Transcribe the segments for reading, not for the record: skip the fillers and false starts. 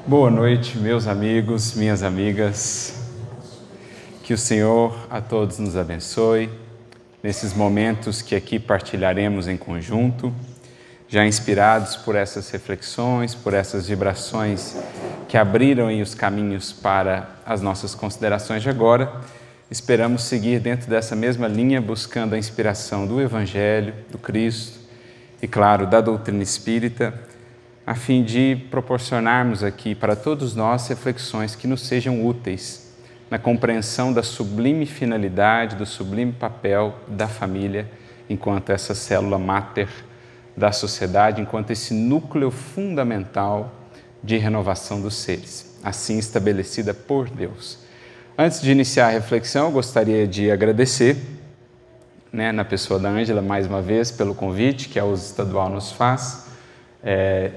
Boa noite, meus amigos, minhas amigas. Que o Senhor a todos nos abençoe nesses momentos que aqui partilharemos em conjunto, já inspirados por essas reflexões, por essas vibrações que abriram aí os caminhos para as nossas considerações de agora. Esperamos seguir dentro dessa mesma linha, buscando a inspiração do Evangelho, do Cristo e, claro, da doutrina espírita, a fim de proporcionarmos aqui para todos nós reflexões que nos sejam úteis na compreensão da sublime finalidade, do sublime papel da família enquanto essa célula máter da sociedade, enquanto esse núcleo fundamental de renovação dos seres, assim estabelecida por Deus. Antes de iniciar a reflexão, eu gostaria de agradecer, na pessoa da Ângela, mais uma vez, pelo convite que a USE Estadual nos faz.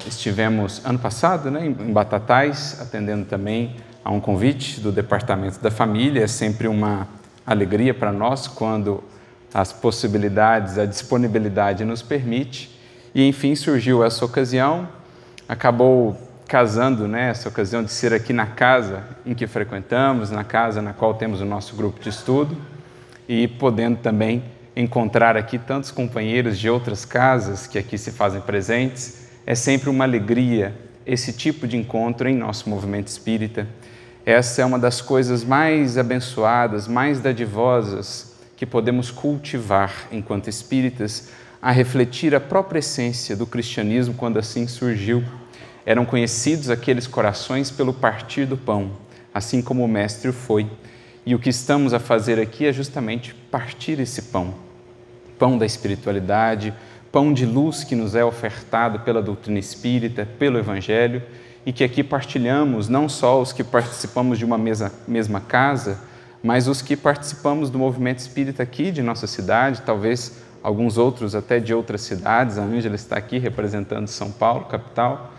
Estivemos ano passado em Batatais, atendendo também a um convite do Departamento da Família. É sempre uma alegria para nós quando as possibilidades, a disponibilidade nos permite. E, enfim, surgiu essa ocasião, acabou casando, essa ocasião de ser aqui na casa em que frequentamos, na casa na qual temos o nosso grupo de estudo, e podendo também encontrar aqui tantos companheiros de outras casas que aqui se fazem presentes. É sempre uma alegria esse tipo de encontro em nosso movimento espírita. Essa é uma das coisas mais abençoadas, mais dadivosas que podemos cultivar enquanto espíritas, a refletir a própria essência do cristianismo quando assim surgiu. Eram conhecidos aqueles corações pelo partir do pão, assim como o Mestre foi. E o que estamos a fazer aqui é justamente partir esse pão, pão da espiritualidade, pão de luz que nos é ofertado pela doutrina espírita, pelo Evangelho, e que aqui partilhamos, não só os que participamos de uma mesma casa, mas os que participamos do movimento espírita aqui de nossa cidade, talvez alguns outros até de outras cidades. A Ângela está aqui representando São Paulo, capital.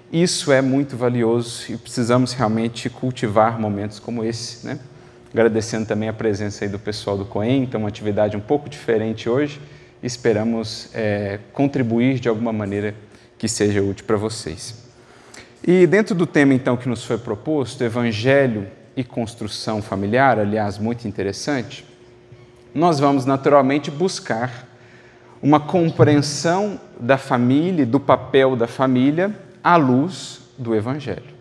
Isso é muito valioso e precisamos realmente cultivar momentos como esse, Agradecendo também a presença aí do pessoal do COEM, então uma atividade um pouco diferente hoje. Esperamos contribuir de alguma maneira que seja útil para vocês. E dentro do tema, então, que nos foi proposto, Evangelho e construção familiar, aliás, muito interessante, nós vamos naturalmente buscar uma compreensão da família, do papel da família, à luz do Evangelho,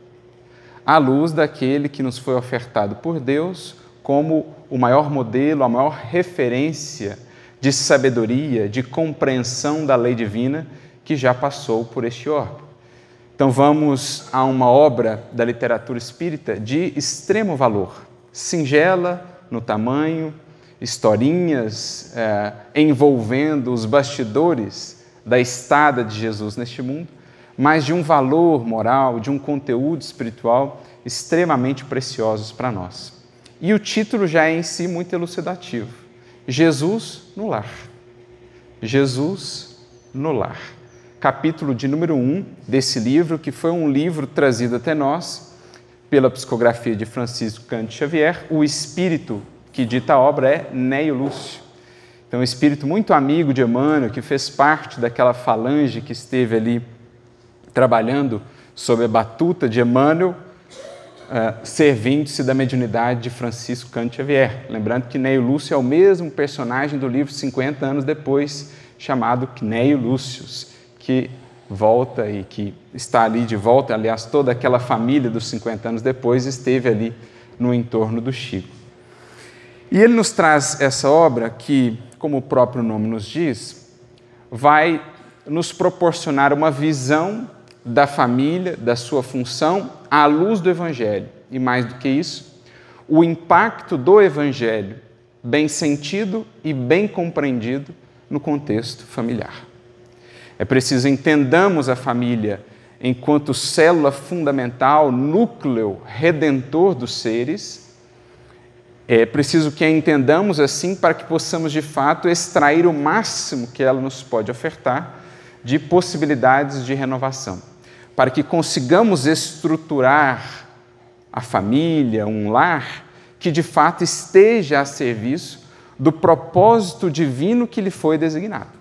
à luz daquele que nos foi ofertado por Deus como o maior modelo, a maior referência de sabedoria, de compreensão da lei divina que já passou por este orbe. Então vamos a uma obra da literatura espírita de extremo valor, singela no tamanho, historinhas envolvendo os bastidores da estada de Jesus neste mundo, mas de um valor moral, de um conteúdo espiritual extremamente preciosos para nós. E o título já é em si muito elucidativo: Jesus no lar. Jesus no lar. Capítulo de número 1 desse livro, que foi um livro trazido até nós pela psicografia de Francisco Cândido Xavier. O espírito que dita a obra é Neio Lúcio. Então, um espírito muito amigo de Emmanuel, que fez parte daquela falange que esteve ali trabalhando sob a batuta de Emmanuel, servindo-se da mediunidade de Francisco Cândido Xavier. Lembrando que Neio Lúcio é o mesmo personagem do livro 50 anos depois, chamado Cneio Lúcius, que volta e que está ali de volta. Aliás, toda aquela família dos 50 anos depois esteve ali no entorno do Chico. E ele nos traz essa obra que, como o próprio nome nos diz, vai nos proporcionar uma visão da família, da sua função, à luz do Evangelho. E mais do que isso, o impacto do Evangelho, bem sentido e bem compreendido no contexto familiar. É preciso entendamos a família enquanto célula fundamental, núcleo redentor dos seres. É preciso que a entendamos assim para que possamos, de fato, extrair o máximo que ela nos pode ofertar de possibilidades de renovação, para que consigamos estruturar a família, um lar, que de fato esteja a serviço do propósito divino que lhe foi designado.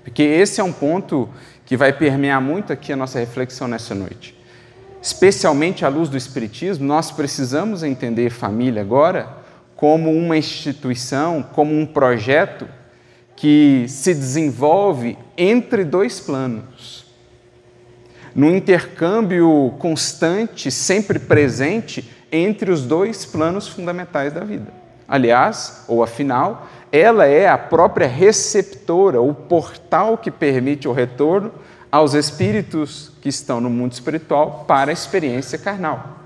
Porque esse é um ponto que vai permear muito aqui a nossa reflexão nessa noite. especialmente à luz do Espiritismo, nós precisamos entender família agora como uma instituição, como um projeto que se desenvolve entre dois planos, num intercâmbio constante, sempre presente, entre os dois planos fundamentais da vida. Aliás, ou afinal, ela é a própria receptora, o portal que permite o retorno aos espíritos que estão no mundo espiritual para a experiência carnal,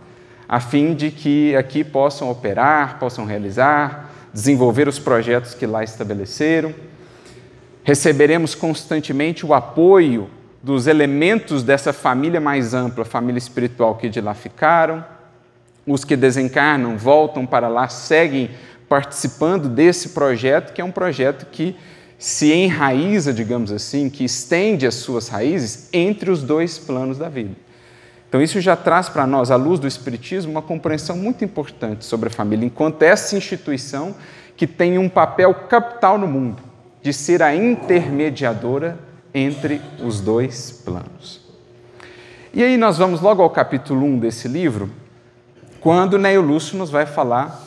a fim de que aqui possam operar, possam realizar, desenvolver os projetos que lá estabeleceram. Receberemos constantemente o apoio dos elementos dessa família mais ampla, família espiritual que de lá ficaram. Os que desencarnam, voltam para lá, seguem participando desse projeto, que é um projeto que se enraiza, digamos assim, que estende as suas raízes entre os dois planos da vida. Então isso já traz para nós, à luz do Espiritismo, uma compreensão muito importante sobre a família, enquanto essa instituição que tem um papel capital no mundo, de ser a intermediadora entre os dois planos. E aí nós vamos logo ao capítulo 1 desse livro, quando Neio Lúcio nos vai falar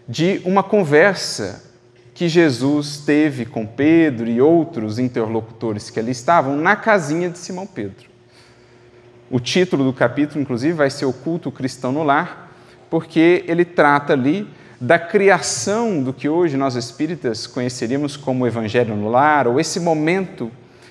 de uma conversa que Jesus teve com Pedro e outros interlocutores que ali estavam na casinha de Simão Pedro. O título do capítulo, inclusive, vai ser O Culto Cristão no Lar, porque ele trata ali da criação do que hoje nós espíritas conheceríamos como o Evangelho no Lar, ou esse momento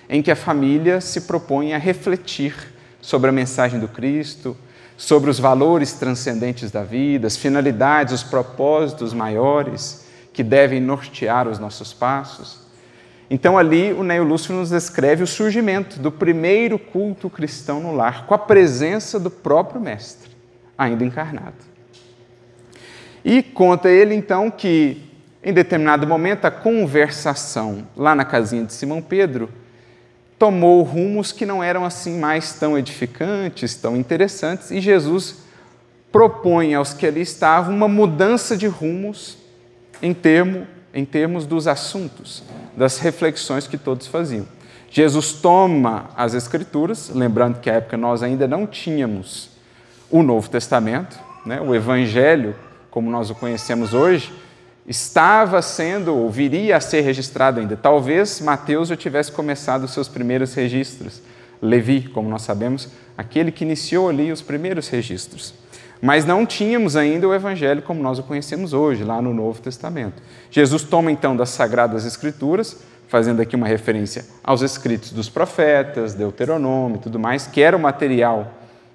em que a família se propõe a refletir sobre a mensagem do Cristo, sobre os valores transcendentes da vida, as finalidades, os propósitos maiores que devem nortear os nossos passos. Então ali o Neio Lúcio nos descreve o surgimento do primeiro culto cristão no lar, com a presença do próprio Mestre, ainda encarnado. E conta ele então que, em determinado momento, a conversação lá na casinha de Simão Pedro tomou rumos que não eram assim mais tão edificantes, tão interessantes, e Jesus propõe aos que ali estavam uma mudança de rumos em termos dos assuntos, das reflexões que todos faziam. Jesus toma as Escrituras, lembrando que à época nós ainda não tínhamos o Novo Testamento, né? O Evangelho, como nós o conhecemos hoje, estava sendo, ou viria a ser registrado ainda. Talvez Mateus já tivesse começado os seus primeiros registros. Levi, como nós sabemos, aquele que iniciou ali os primeiros registros. Mas não tínhamos ainda o Evangelho como nós o conhecemos hoje, lá no Novo Testamento. Jesus toma então das Sagradas Escrituras, fazendo aqui uma referência aos escritos dos profetas, Deuteronômio e tudo mais, que era o material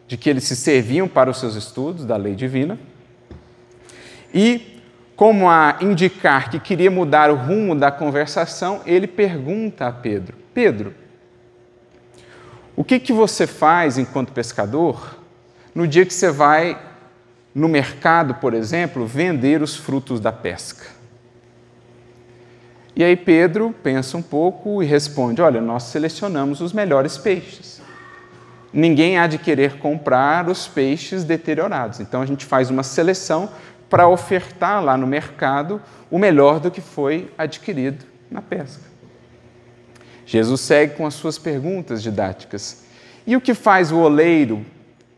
de que eles se serviam para os seus estudos da lei divina. E, como a indicar que queria mudar o rumo da conversação, ele pergunta a Pedro: Pedro, o que você faz enquanto pescador no dia que você vai no mercado, por exemplo, vender os frutos da pesca? E aí Pedro pensa um pouco e responde: olha, nós selecionamos os melhores peixes. Ninguém há de querer comprar os peixes deteriorados. Então a gente faz uma seleção para ofertar lá no mercado o melhor do que foi adquirido na pesca. Jesus segue com as suas perguntas didáticas. E o que faz o oleiro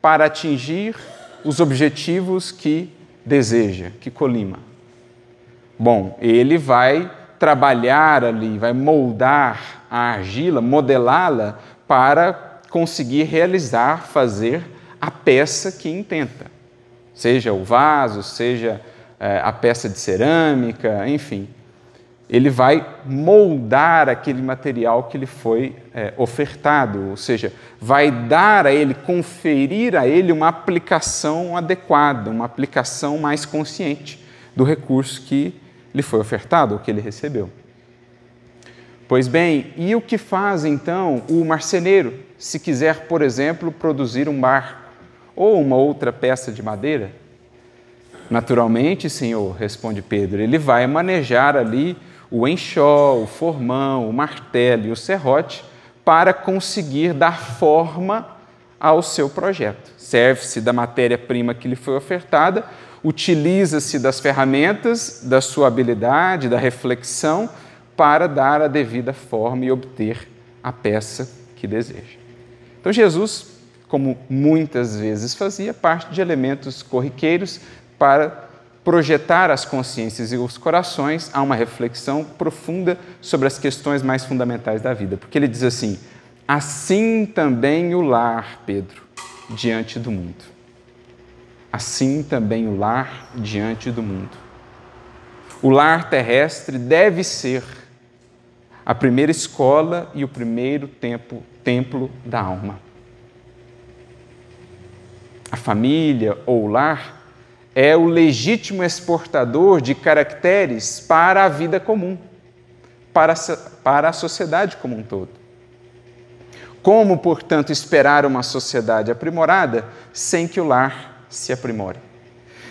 para atingir os objetivos que deseja, que colima? Bom, ele vai trabalhar ali, vai moldar a argila, modelá-la para conseguir realizar, fazer a peça que intenta. Seja o vaso, seja a peça de cerâmica, enfim. Ele vai moldar aquele material que lhe foi ofertado, ou seja, vai dar a ele, conferir a ele uma aplicação adequada, uma aplicação mais consciente do recurso que lhe foi ofertado, ou que ele recebeu. Pois bem, e o que faz então o marceneiro, se quiser, por exemplo, produzir um barco ou uma outra peça de madeira? Naturalmente, Senhor, responde Pedro, ele vai manejar ali o enxó, o formão, o martelo e o serrote para conseguir dar forma ao seu projeto. Serve-se da matéria-prima que lhe foi ofertada, utiliza-se das ferramentas, da sua habilidade, da reflexão, para dar a devida forma e obter a peça que deseja. Então Jesus como muitas vezes fazia, parte de elementos corriqueiros para projetar as consciências e os corações a uma reflexão profunda sobre as questões mais fundamentais da vida. Porque ele diz assim: assim também o lar, Pedro, diante do mundo. Assim também o lar diante do mundo. O lar terrestre deve ser a primeira escola e o primeiro templo da alma. A família ou o lar é o legítimo exportador de caracteres para a vida comum, para a sociedade como um todo. Como, portanto, esperar uma sociedade aprimorada sem que o lar se aprimore?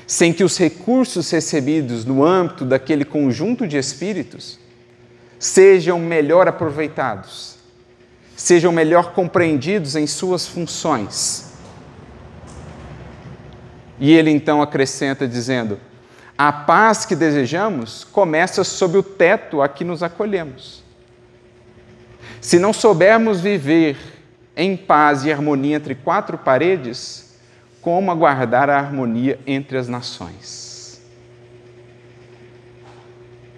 Sem que os recursos recebidos no âmbito daquele conjunto de espíritos sejam melhor aproveitados, sejam melhor compreendidos em suas funções. E ele então acrescenta dizendo: a paz que desejamos começa sob o teto a que nos acolhemos. Se não soubermos viver em paz e harmonia entre quatro paredes, como aguardar a harmonia entre as nações?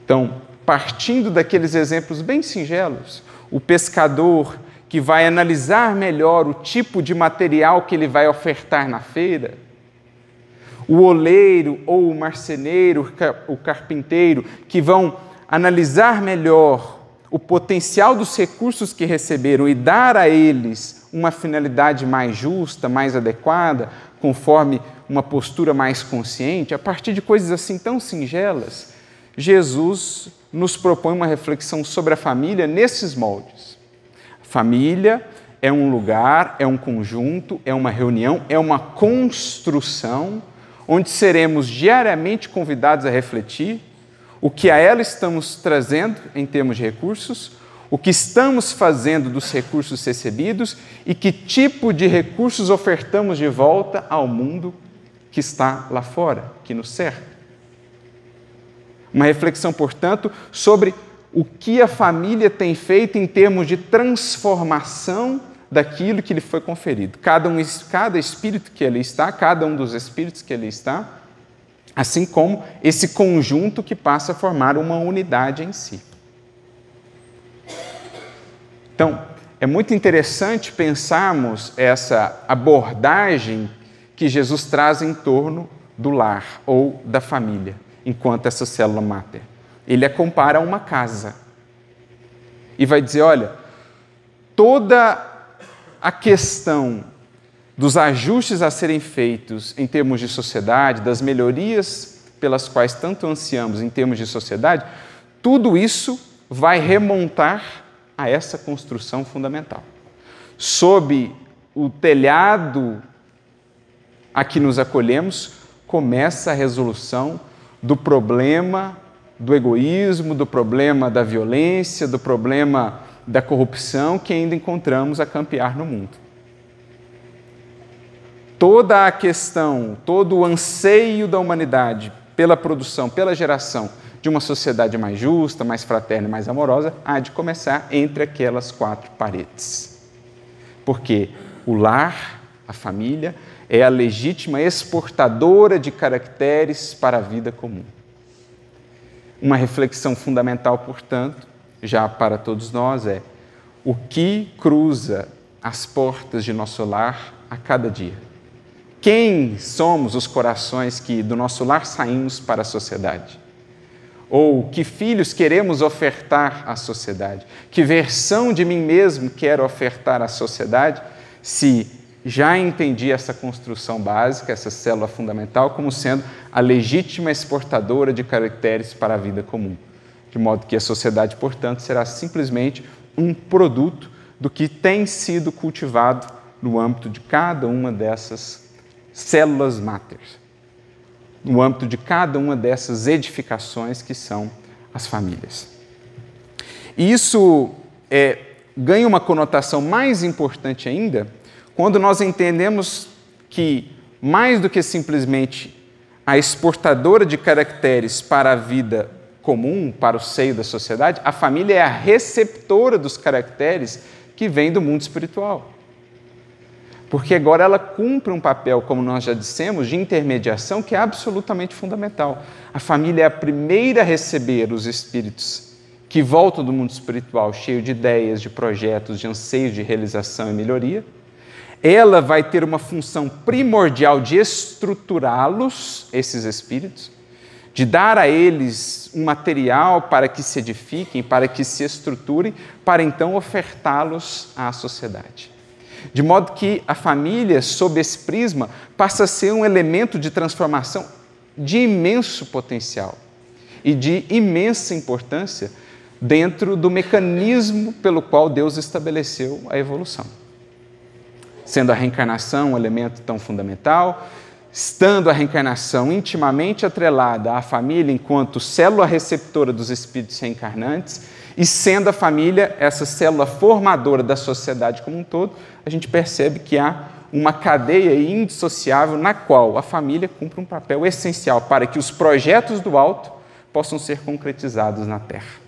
Então, partindo daqueles exemplos bem singelos, o pescador que vai analisar melhor o tipo de material que ele vai ofertar na feira, o oleiro ou o marceneiro, o carpinteiro, que vão analisar melhor o potencial dos recursos que receberam e dar a eles uma finalidade mais justa, mais adequada, conforme uma postura mais consciente, a partir de coisas assim tão singelas, Jesus nos propõe uma reflexão sobre a família nesses moldes. A família é um lugar, é um conjunto, é uma reunião, é uma construção onde seremos diariamente convidados a refletir o que a ela estamos trazendo em termos de recursos, o que estamos fazendo dos recursos recebidos e que tipo de recursos ofertamos de volta ao mundo que está lá fora, que nos cerca. Uma reflexão, portanto, sobre o que a família tem feito em termos de transformação daquilo que lhe foi conferido. Cada espírito que ali está, cada um dos espíritos que ali está, assim como esse conjunto que passa a formar uma unidade em si. Então, é muito interessante pensarmos essa abordagem que Jesus traz em torno do lar ou da família, enquanto essa célula máter. Ele a compara a uma casa e vai dizer, olha, toda a questão dos ajustes a serem feitos em termos de sociedade, das melhorias pelas quais tanto ansiamos em termos de sociedade, tudo isso vai remontar a essa construção fundamental. Sob o telhado a que nos acolhemos, começa a resolução do problema do egoísmo, do problema da violência, do problema da corrupção que ainda encontramos a campear no mundo. Toda a questão, todo o anseio da humanidade pela produção, pela geração de uma sociedade mais justa, mais fraterna e mais amorosa, há de começar entre aquelas quatro paredes. Porque o lar, a família, é a legítima exportadora de caracteres para a vida comum. Uma reflexão fundamental, portanto, já para todos nós é o que cruza as portas de nosso lar a cada dia. Quem somos os corações que do nosso lar saímos para a sociedade? Ou que filhos queremos ofertar à sociedade? Que versão de mim mesmo quero ofertar à sociedade se já entendi essa construção básica, essa célula fundamental, como sendo a legítima exportadora de caracteres para a vida comum. De modo que a sociedade, portanto, será simplesmente um produto do que tem sido cultivado no âmbito de cada uma dessas células máteres, no âmbito de cada uma dessas edificações que são as famílias. E isso ganha uma conotação mais importante ainda quando nós entendemos que, mais do que simplesmente a exportadora de caracteres para a vida comum, para o seio da sociedade, a família é a receptora dos caracteres que vêm do mundo espiritual. Porque agora ela cumpre um papel, como nós já dissemos, de intermediação que é absolutamente fundamental. A família é a primeira a receber os espíritos que voltam do mundo espiritual cheio de ideias, de projetos, de anseios de realização e melhoria. Ela vai ter uma função primordial de estruturá-los, esses espíritos, de dar a eles um material para que se edifiquem, para que se estruturem, para então ofertá-los à sociedade. De modo que a família, sob esse prisma, passa a ser um elemento de transformação de imenso potencial e de imensa importância dentro do mecanismo pelo qual Deus estabeleceu a evolução. Sendo a reencarnação um elemento tão fundamental, estando a reencarnação intimamente atrelada à família enquanto célula receptora dos espíritos reencarnantes e sendo a família essa célula formadora da sociedade como um todo, a gente percebe que há uma cadeia indissociável na qual a família cumpre um papel essencial para que os projetos do alto possam ser concretizados na Terra.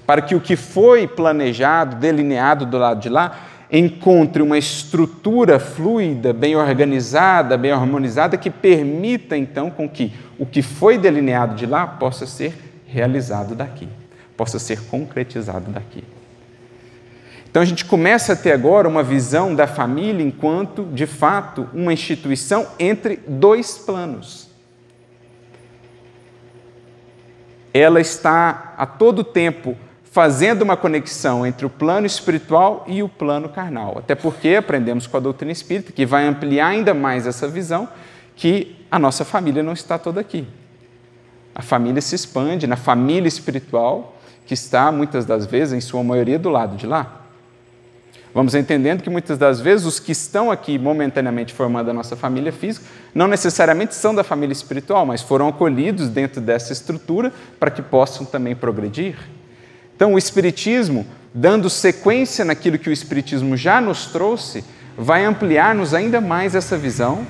Para que o que foi planejado, delineado do lado de lá, encontre uma estrutura fluida, bem organizada, bem harmonizada, que permita, então, com que o que foi delineado de lá possa ser realizado daqui, possa ser concretizado daqui. Então, a gente começa a ter agora uma visão da família enquanto, de fato, uma instituição entre dois planos. Ela está, a todo tempo, fazendo uma conexão entre o plano espiritual e o plano carnal. Até porque aprendemos com a doutrina espírita, que vai ampliar ainda mais essa visão, que a nossa família não está toda aqui. A família se expande na família espiritual, que está, muitas das vezes, em sua maioria, do lado de lá. Vamos entendendo que, muitas das vezes, os que estão aqui momentaneamente formando a nossa família física, não necessariamente são da família espiritual, mas foram acolhidos dentro dessa estrutura para que possam também progredir. Então, o Espiritismo, dando sequência naquilo que o Espiritismo já nos trouxe, vai ampliar-nos ainda mais essa visão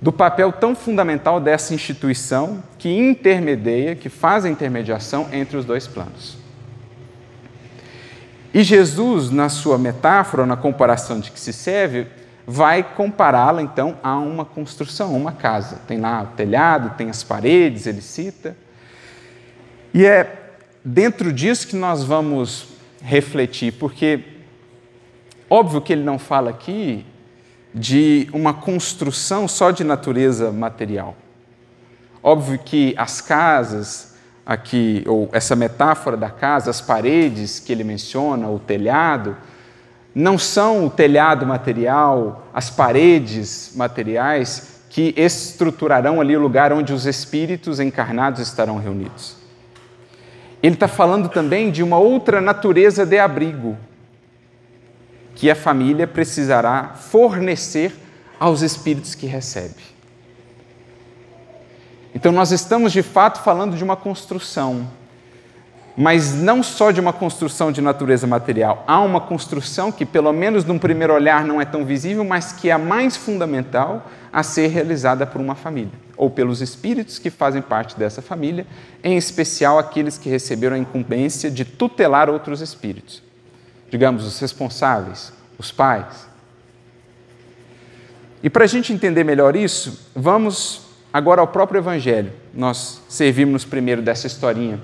do papel tão fundamental dessa instituição que intermedia, que faz a intermediação entre os dois planos. E Jesus, na sua metáfora, na comparação de que se serve, vai compará-la, então, a uma construção, uma casa. Tem lá o telhado, tem as paredes, ele cita. E é dentro disso que nós vamos refletir, porque óbvio que ele não fala aqui de uma construção só de natureza material. Óbvio que as casas aqui, ou essa metáfora da casa, as paredes que ele menciona, o telhado, não são o telhado material, as paredes materiais que estruturarão ali o lugar onde os espíritos encarnados estarão reunidos. Ele está falando também de uma outra natureza de abrigo que a família precisará fornecer aos espíritos que recebe. Então, nós estamos, de fato, falando de uma construção, mas não só de uma construção de natureza material. Há uma construção que, pelo menos num primeiro olhar, não é tão visível, mas que é a mais fundamental a ser realizada por uma família, ou pelos espíritos que fazem parte dessa família, em especial aqueles que receberam a incumbência de tutelar outros espíritos. Digamos, os responsáveis, os pais. E para a gente entender melhor isso, vamos agora ao próprio Evangelho. Nós servimos primeiro dessa historinha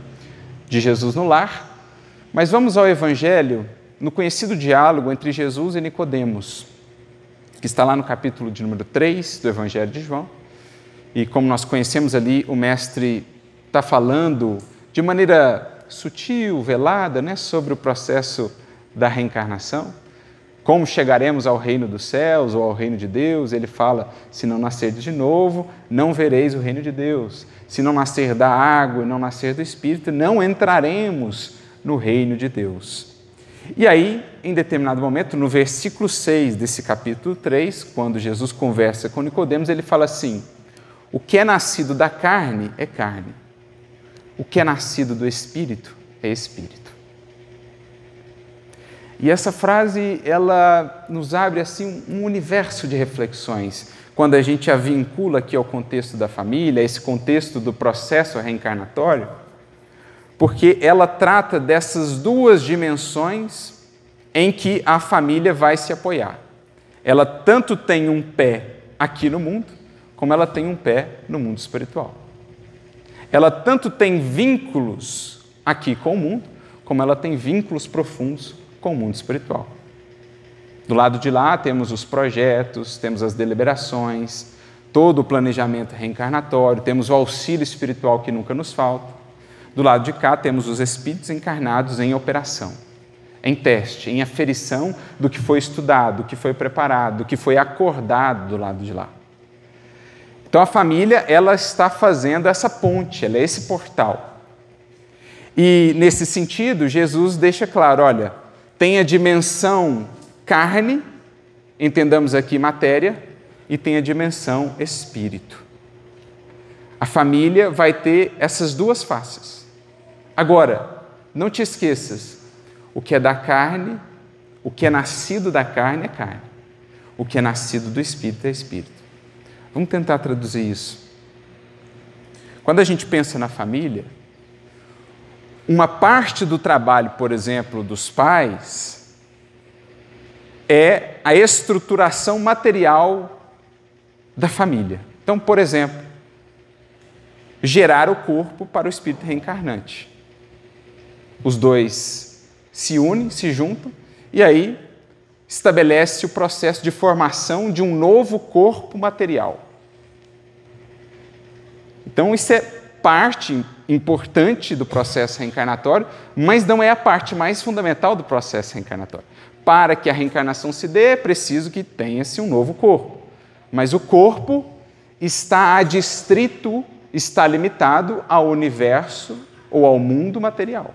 de Jesus no lar, mas vamos ao Evangelho no conhecido diálogo entre Jesus e Nicodemos, que está lá no capítulo de número 3 do Evangelho de João. E como nós conhecemos ali, o mestre está falando de maneira sutil, velada, né, sobre o processo da reencarnação. Como chegaremos ao reino dos céus ou ao reino de Deus? Ele fala, se não nascerdes de novo, não vereis o reino de Deus. Se não nascer da água e não nascer do Espírito, não entraremos no reino de Deus. E aí, em determinado momento, no versículo 6 desse capítulo 3, quando Jesus conversa com Nicodemos, ele fala assim, o que é nascido da carne é carne, o que é nascido do Espírito é Espírito. E essa frase, ela nos abre assim um universo de reflexões, quando a gente a vincula aqui ao contexto da família, esse contexto do processo reencarnatório, porque ela trata dessas duas dimensões em que a família vai se apoiar. ela tanto tem um pé aqui no mundo, como ela tem um pé no mundo espiritual. Ela tanto tem vínculos aqui com o mundo, como ela tem vínculos profundos com o mundo espiritual. Do lado de lá temos os projetos, temos as deliberações, todo o planejamento reencarnatório, temos o auxílio espiritual que nunca nos falta. Do lado de cá temos os espíritos encarnados em operação, em teste, em aferição do que foi estudado, do que foi preparado, do que foi acordado do lado de lá. Então a família, ela está fazendo essa ponte, ela é esse portal. E nesse sentido, Jesus deixa claro, olha, tem a dimensão carne, entendamos aqui matéria, e tem a dimensão espírito. A família vai ter essas duas faces. Agora, não te esqueças, o que é da carne, o que é nascido da carne é carne. O que é nascido do espírito é espírito. Vamos tentar traduzir isso. Quando a gente pensa na família, uma parte do trabalho, por exemplo, dos pais, é a estruturação material da família. Então, por exemplo, gerar o corpo para o espírito reencarnante. Os dois se unem, se juntam, e aí estabelece o processo de formação de um novo corpo material. Então, isso é parte importante do processo reencarnatório, mas não é a parte mais fundamental do processo reencarnatório. Para que a reencarnação se dê, é preciso que tenha-se um novo corpo. Mas o corpo está adstrito, está limitado ao universo ou ao mundo material.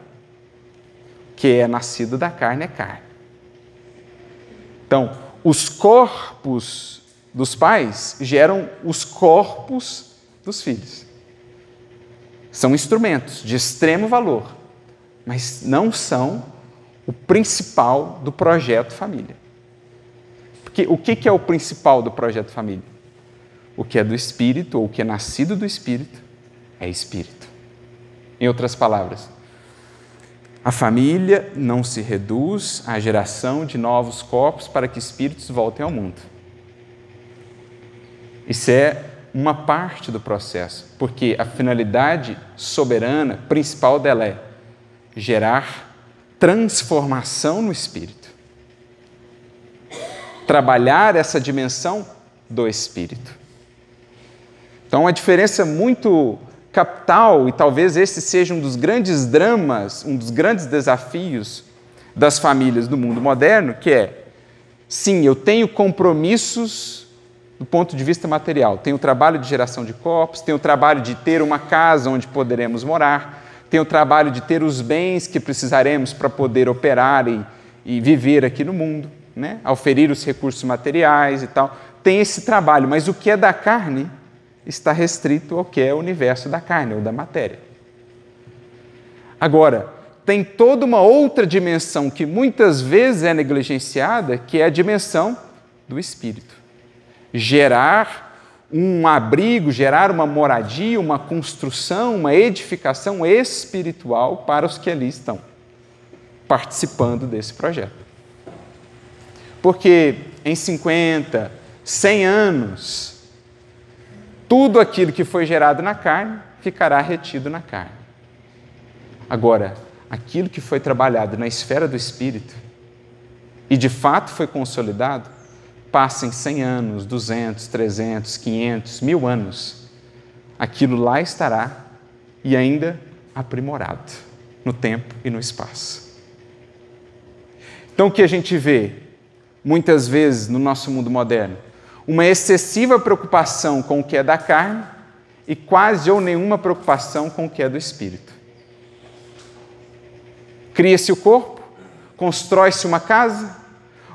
Que é nascido da carne é carne. Então, os corpos dos pais geram os corpos dos filhos. São instrumentos de extremo valor, mas não são o principal do projeto família. Porque o que é o principal do projeto família? O que é do espírito, ou o que é nascido do espírito, é espírito. Em outras palavras, a família não se reduz à geração de novos corpos para que espíritos voltem ao mundo. Isso é uma parte do processo, porque a finalidade soberana, principal dela é gerar transformação no espírito. Trabalhar essa dimensão do espírito. Então, a diferença muito capital, e talvez esse seja um dos grandes dramas, um dos grandes desafios das famílias do mundo moderno, que é, sim, eu tenho compromissos do ponto de vista material, tenho o trabalho de geração de corpos, tenho o trabalho de ter uma casa onde poderemos morar, tenho o trabalho de ter os bens que precisaremos para poder operar e viver aqui no mundo, né? Oferir os recursos materiais e tal. Tem esse trabalho, mas o que é da carne está restrito ao que é o universo da carne ou da matéria. Agora, tem toda uma outra dimensão que muitas vezes é negligenciada, que é a dimensão do espírito. Gerar um abrigo, gerar uma moradia, uma construção, uma edificação espiritual para os que ali estão participando desse projeto. Porque em 50, 100 anos, tudo aquilo que foi gerado na carne ficará retido na carne. Agora, aquilo que foi trabalhado na esfera do espírito e de fato foi consolidado, passem 100 anos, 200, 300, 500, 1000 anos, aquilo lá estará e ainda aprimorado no tempo e no espaço. Então, o que a gente vê muitas vezes no nosso mundo moderno? Uma excessiva preocupação com o que é da carne e quase ou nenhuma preocupação com o que é do espírito. Cria-se o corpo, constrói-se uma casa,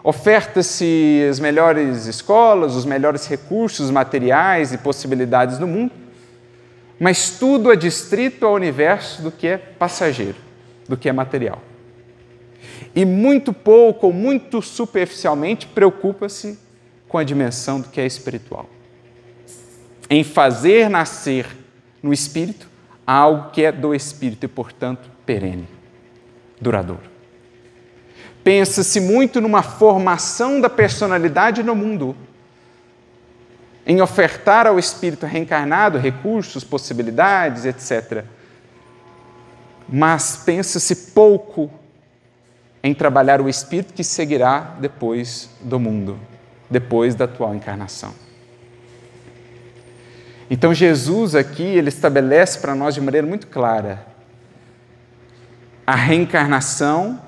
oferta-se as melhores escolas, os melhores recursos materiais e possibilidades do mundo, mas tudo é adstrito ao universo do que é passageiro, do que é material. E muito pouco ou muito superficialmente preocupa-se com a dimensão do que é espiritual. Em fazer nascer no espírito algo que é do espírito e, portanto, perene, duradouro. Pensa-se muito numa formação da personalidade no mundo, em ofertar ao espírito reencarnado recursos, possibilidades, etc. Mas pensa-se pouco em trabalhar o espírito que seguirá depois do mundo, depois da atual encarnação. Então Jesus aqui, ele estabelece para nós de maneira muito clara a reencarnação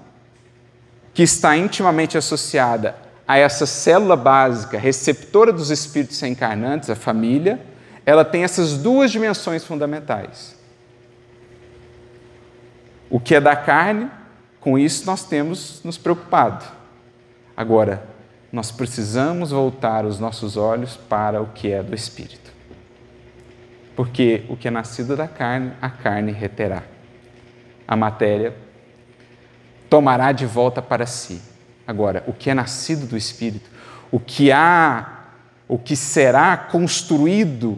que está intimamente associada a essa célula básica, receptora dos espíritos reencarnantes, a família. Ela tem essas duas dimensões fundamentais. O que é da carne, com isso nós temos nos preocupado. Agora, nós precisamos voltar os nossos olhos para o que é do espírito. Porque o que é nascido da carne, a carne reterá. A matéria tomará de volta para si. Agora, o que é nascido do espírito, o que será construído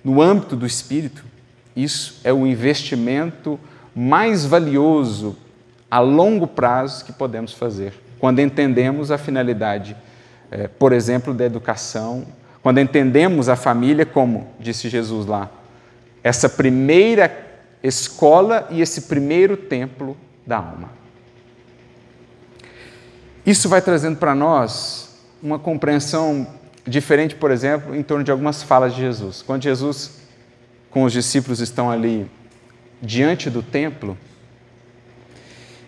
no âmbito do espírito, isso é o investimento mais valioso a longo prazo que podemos fazer, quando entendemos a finalidade, por exemplo, da educação, quando entendemos a família, como disse Jesus lá, essa primeira escola e esse primeiro templo da alma. Isso vai trazendo para nós uma compreensão diferente, por exemplo, em torno de algumas falas de Jesus. Quando Jesus, com os discípulos, estão ali diante do templo,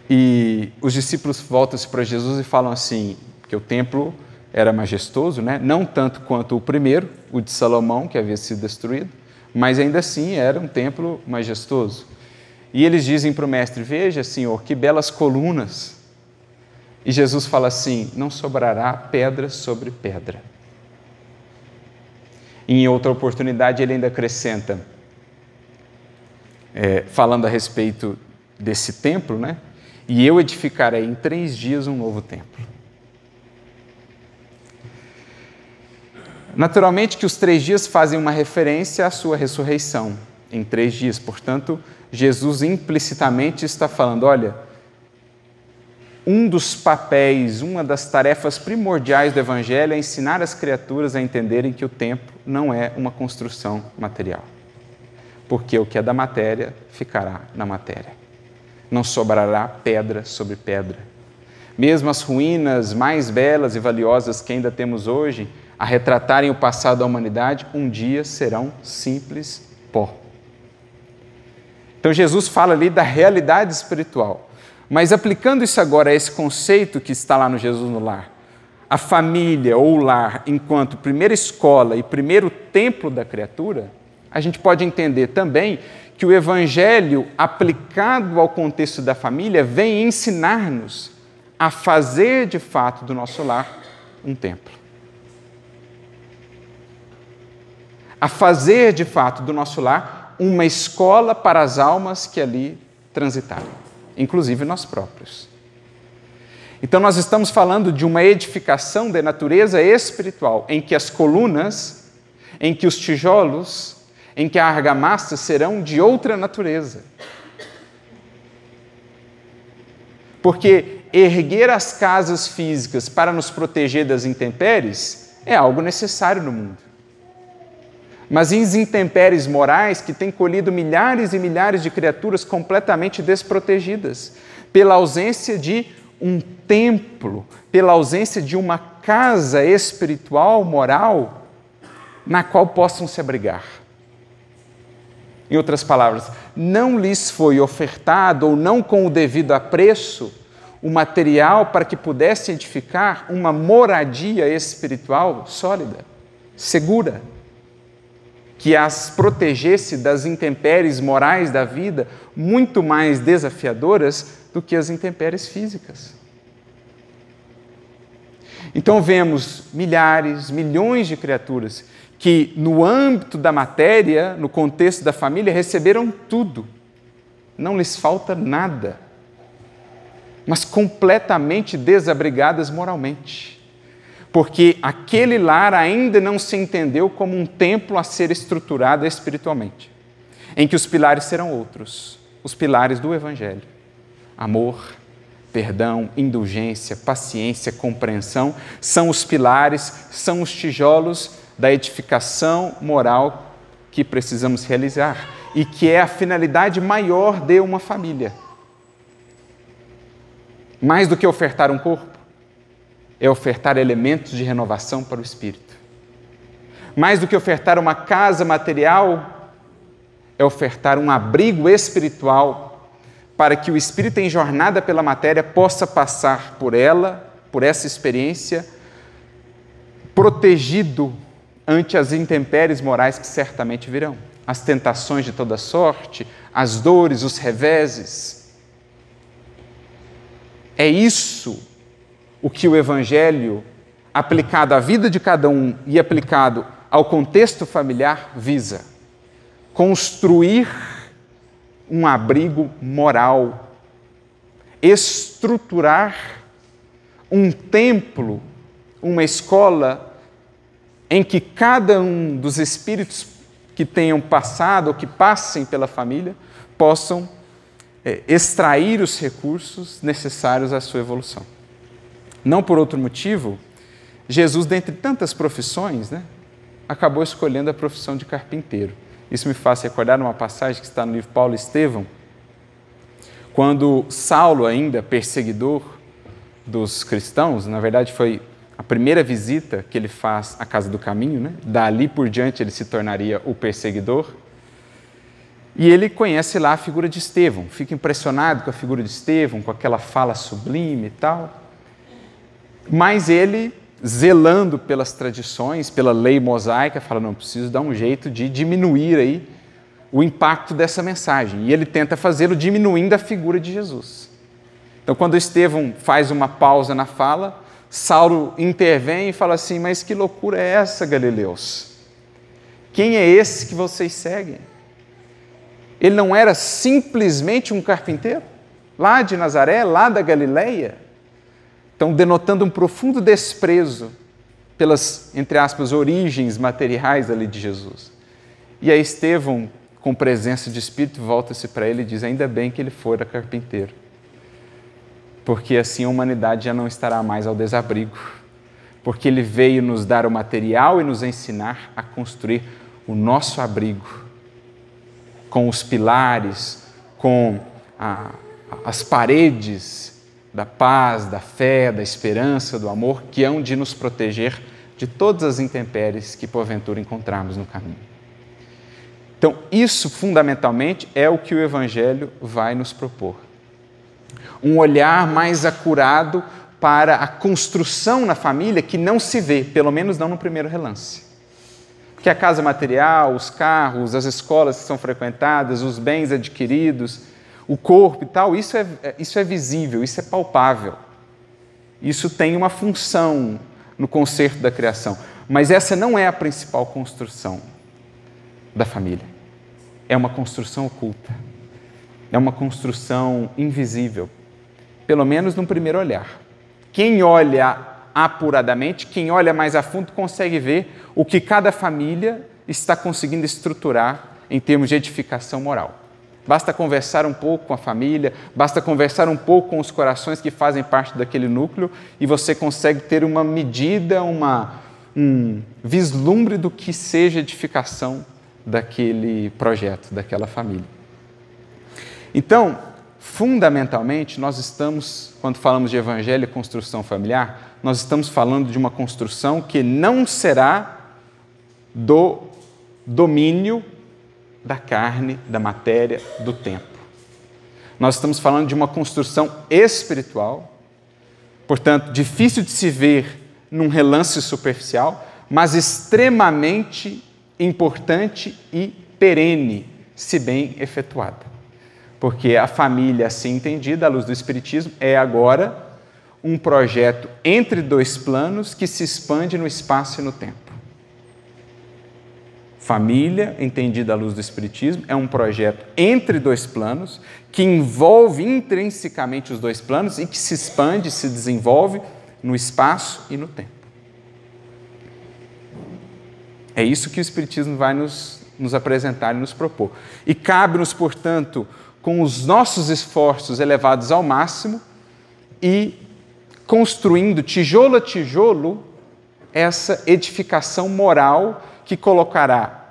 e os discípulos voltam-se para Jesus e falam assim, que o templo era majestoso, né? Não tanto quanto o primeiro, o de Salomão, que havia sido destruído, mas ainda assim era um templo majestoso. E eles dizem para o mestre, veja, Senhor, que belas colunas. E Jesus fala assim, não sobrará pedra sobre pedra. E em outra oportunidade ele ainda acrescenta, falando a respeito desse templo, né? E eu edificarei em 3 dias um novo templo. Naturalmente que os 3 dias fazem uma referência à sua ressurreição, em 3 dias. Portanto, Jesus implicitamente está falando, olha, um dos papéis, uma das tarefas primordiais do Evangelho é ensinar as criaturas a entenderem que o tempo não é uma construção material. Porque o que é da matéria ficará na matéria. Não sobrará pedra sobre pedra. Mesmo as ruínas mais belas e valiosas que ainda temos hoje, a retratarem o passado da humanidade, um dia serão simples pó. Então Jesus fala ali da realidade espiritual. Mas aplicando isso agora a esse conceito que está lá no Jesus no Lar, a família ou o lar enquanto primeira escola e primeiro templo da criatura, a gente pode entender também que o Evangelho aplicado ao contexto da família vem ensinar-nos a fazer de fato do nosso lar um templo. A fazer de fato do nosso lar uma escola para as almas que ali transitarem. Inclusive nós próprios. Então nós estamos falando de uma edificação de natureza espiritual, em que as colunas, em que os tijolos, em que a argamassa serão de outra natureza. Porque erguer as casas físicas para nos proteger das intempéries é algo necessário no mundo. Mas as intempéries morais que têm colhido milhares e milhares de criaturas completamente desprotegidas, pela ausência de um templo, pela ausência de uma casa espiritual, moral, na qual possam se abrigar. Em outras palavras, não lhes foi ofertado, ou não com o devido apreço, o material para que pudesse edificar uma moradia espiritual sólida, segura, que as protegesse das intempéries morais da vida, muito mais desafiadoras do que as intempéries físicas. Então vemos milhares, milhões de criaturas que no âmbito da matéria, no contexto da família, receberam tudo. Não lhes falta nada, mas completamente desabrigadas moralmente. Porque aquele lar ainda não se entendeu como um templo a ser estruturado espiritualmente, em que os pilares serão outros, os pilares do Evangelho: amor, perdão, indulgência, paciência, compreensão, são os pilares, são os tijolos da edificação moral que precisamos realizar e que é a finalidade maior de uma família. Mais do que ofertar um corpo, é ofertar elementos de renovação para o espírito. Mais do que ofertar uma casa material, é ofertar um abrigo espiritual para que o espírito em jornada pela matéria possa passar por ela, por essa experiência, protegido ante as intempéries morais que certamente virão, as tentações de toda sorte, as dores, os reveses. É isso o que o Evangelho, aplicado à vida de cada um e aplicado ao contexto familiar, visa: construir um abrigo moral, estruturar um templo, uma escola em que cada um dos espíritos que tenham passado ou que passem pela família possam extrair os recursos necessários à sua evolução. Não por outro motivo, Jesus, dentre tantas profissões, acabou escolhendo a profissão de carpinteiro. Isso me faz recordar uma passagem que está no livro Paulo e Estevão, quando Saulo, ainda perseguidor dos cristãos, na verdade foi a primeira visita que ele faz à Casa do Caminho, dali por diante ele se tornaria o perseguidor, e ele conhece lá a figura de Estevão, fica impressionado com a figura de Estevão, com aquela fala sublime e tal, mas ele, zelando pelas tradições, pela lei mosaica, fala: não, preciso dar um jeito de diminuir aí o impacto dessa mensagem. E ele tenta fazê-lo diminuindo a figura de Jesus. Então, quando Estevão faz uma pausa na fala, Saulo intervém e fala assim: mas que loucura é essa, galileus? Quem é esse que vocês seguem? Ele não era simplesmente um carpinteiro? Lá de Nazaré, lá da Galileia? Então, denotando um profundo desprezo pelas, entre aspas, origens materiais ali de Jesus. E aí Estevão, com presença de espírito, volta-se para ele e diz: ainda bem que ele fora carpinteiro, porque assim a humanidade já não estará mais ao desabrigo, porque ele veio nos dar o material e nos ensinar a construir o nosso abrigo, com os pilares, com as paredes da paz, da fé, da esperança, do amor, que hão de nos proteger de todas as intempéries que porventura encontrarmos no caminho. Então, isso fundamentalmente é o que o Evangelho vai nos propor. Um olhar mais acurado para a construção na família que não se vê, pelo menos não no primeiro relance. Porque a casa material, os carros, as escolas que são frequentadas, os bens adquiridos, o corpo e tal, isso é visível, isso é palpável. Isso tem uma função no concerto da criação. Mas essa não é a principal construção da família. É uma construção oculta. É uma construção invisível. Pelo menos num primeiro olhar. Quem olha apuradamente, quem olha mais a fundo, consegue ver o que cada família está conseguindo estruturar em termos de edificação moral. Basta conversar um pouco com a família, basta conversar um pouco com os corações que fazem parte daquele núcleo e você consegue ter uma medida, um vislumbre do que seja edificação daquele projeto, daquela família. Então, fundamentalmente, nós estamos, quando falamos de evangelho e construção familiar, nós estamos falando de uma construção que não será do domínio da carne, da matéria, do tempo. Nós estamos falando de uma construção espiritual, portanto, difícil de se ver num relance superficial, mas extremamente importante e perene, se bem efetuada. Porque a família, assim entendida, à luz do Espiritismo, é agora um projeto entre dois planos que se expande no espaço e no tempo. Família, entendida à luz do Espiritismo, é um projeto entre dois planos, que envolve intrinsecamente os dois planos e que se expande, se desenvolve no espaço e no tempo. É isso que o Espiritismo vai nos apresentar e nos propor. E cabe-nos, portanto, com os nossos esforços elevados ao máximo, e construindo tijolo a tijolo essa edificação moral que colocará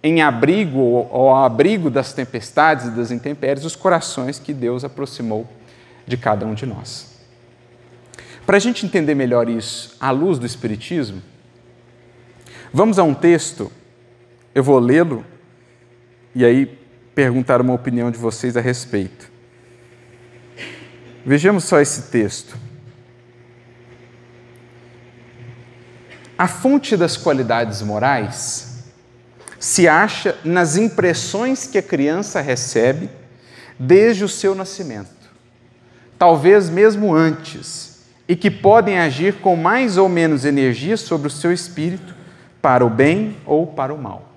em abrigo ou ao abrigo das tempestades e das intempéries os corações que Deus aproximou de cada um de nós. Para a gente entender melhor isso à luz do Espiritismo, vamos a um texto, eu vou lê-lo e aí perguntar uma opinião de vocês a respeito. Vejamos só esse texto. A fonte das qualidades morais se acha nas impressões que a criança recebe desde o seu nascimento, talvez mesmo antes, e que podem agir com mais ou menos energia sobre o seu espírito para o bem ou para o mal.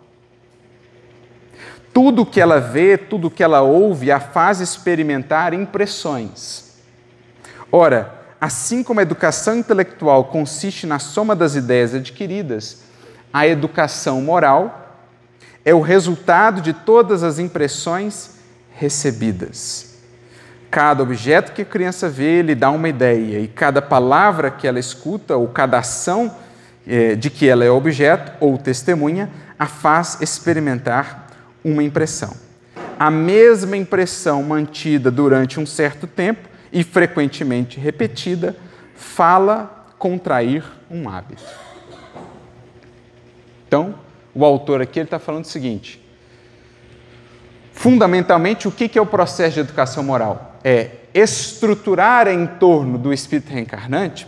Tudo o que ela vê, tudo o que ela ouve, a faz experimentar impressões. Ora, assim como a educação intelectual consiste na soma das ideias adquiridas, a educação moral é o resultado de todas as impressões recebidas. Cada objeto que a criança vê lhe dá uma ideia, e cada palavra que ela escuta, ou cada ação de que ela é objeto ou testemunha, a faz experimentar uma impressão. A mesma impressão mantida durante um certo tempo e frequentemente repetida, fala contrair um hábito. Então, o autor aqui está falando o seguinte: fundamentalmente, o que é o processo de educação moral? É estruturar em torno do espírito reencarnante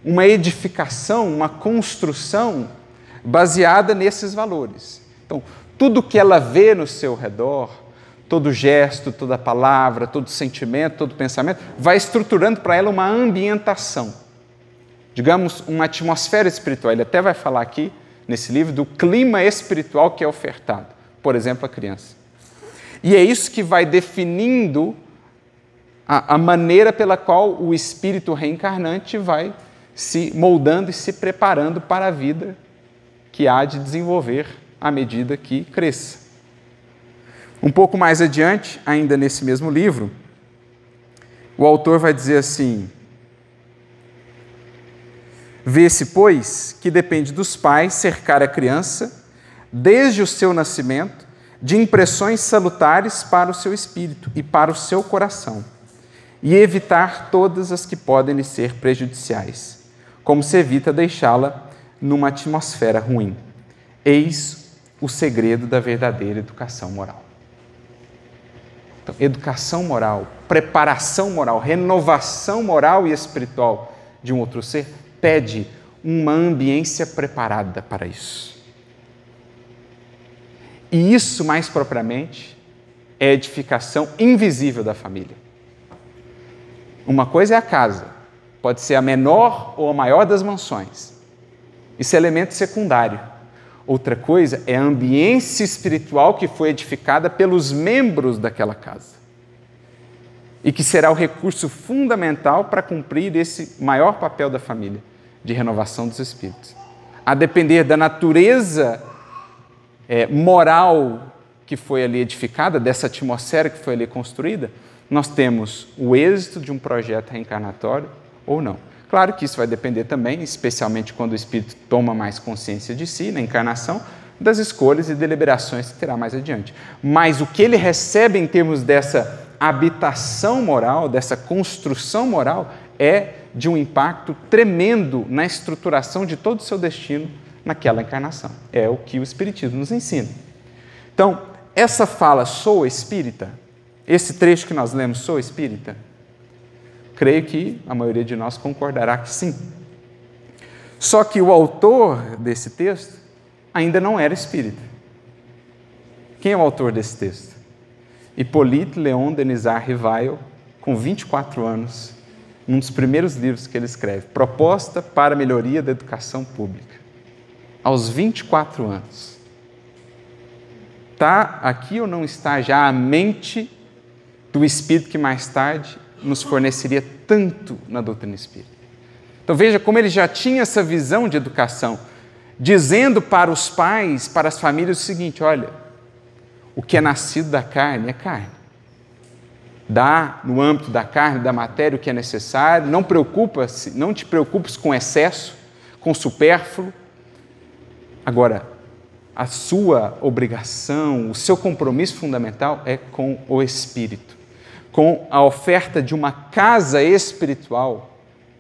uma edificação, uma construção baseada nesses valores. Então, tudo que ela vê no seu redor, todo gesto, toda palavra, todo sentimento, todo pensamento, vai estruturando para ela uma ambientação. Digamos, uma atmosfera espiritual. Ele até vai falar aqui, nesse livro, do clima espiritual que é ofertado, por exemplo, à criança. E é isso que vai definindo a maneira pela qual o espírito reencarnante vai se moldando e se preparando para a vida que há de desenvolver à medida que cresça. Um pouco mais adiante, ainda nesse mesmo livro, o autor vai dizer assim: vê-se, pois, que depende dos pais cercar a criança, desde o seu nascimento, de impressões salutares para o seu espírito e para o seu coração, e evitar todas as que podem lhe ser prejudiciais, como se evita deixá-la numa atmosfera ruim. Eis o segredo da verdadeira educação moral. Então, educação moral, preparação moral, renovação moral e espiritual de um outro ser pede uma ambiência preparada para isso. E isso, mais propriamente, é a edificação invisível da família. Uma coisa é a casa, pode ser a menor ou a maior das mansões. Isso é elemento secundário. Outra coisa é a ambiência espiritual que foi edificada pelos membros daquela casa e que será o recurso fundamental para cumprir esse maior papel da família, de renovação dos espíritos. A depender da natureza moral que foi ali edificada, dessa atmosfera que foi ali construída, nós temos o êxito de um projeto reencarnatório ou não. Claro que isso vai depender também, especialmente quando o espírito toma mais consciência de si, na encarnação, das escolhas e deliberações que terá mais adiante. Mas o que ele recebe em termos dessa habitação moral, dessa construção moral, é de um impacto tremendo na estruturação de todo o seu destino naquela encarnação. É o que o Espiritismo nos ensina. Então, essa fala, sou espírita, esse trecho que nós lemos, sou espírita, creio que a maioria de nós concordará que sim. Só que o autor desse texto ainda não era espírita. Quem é o autor desse texto? Hippolyte Léon Denisard Rivail, com 24 anos, um dos primeiros livros que ele escreve, Proposta para a Melhoria da Educação Pública. Aos 24 anos. Está aqui ou não está já a mente do espírito que mais tarde nos forneceria tanto na doutrina espírita? Então veja como ele já tinha essa visão de educação, dizendo para os pais, para as famílias o seguinte: olha, o que é nascido da carne é carne. Dá no âmbito da carne, da matéria, o que é necessário. Não te preocupes com excesso, com supérfluo. Agora, a sua obrigação, o seu compromisso fundamental é com o Espírito, com a oferta de uma casa espiritual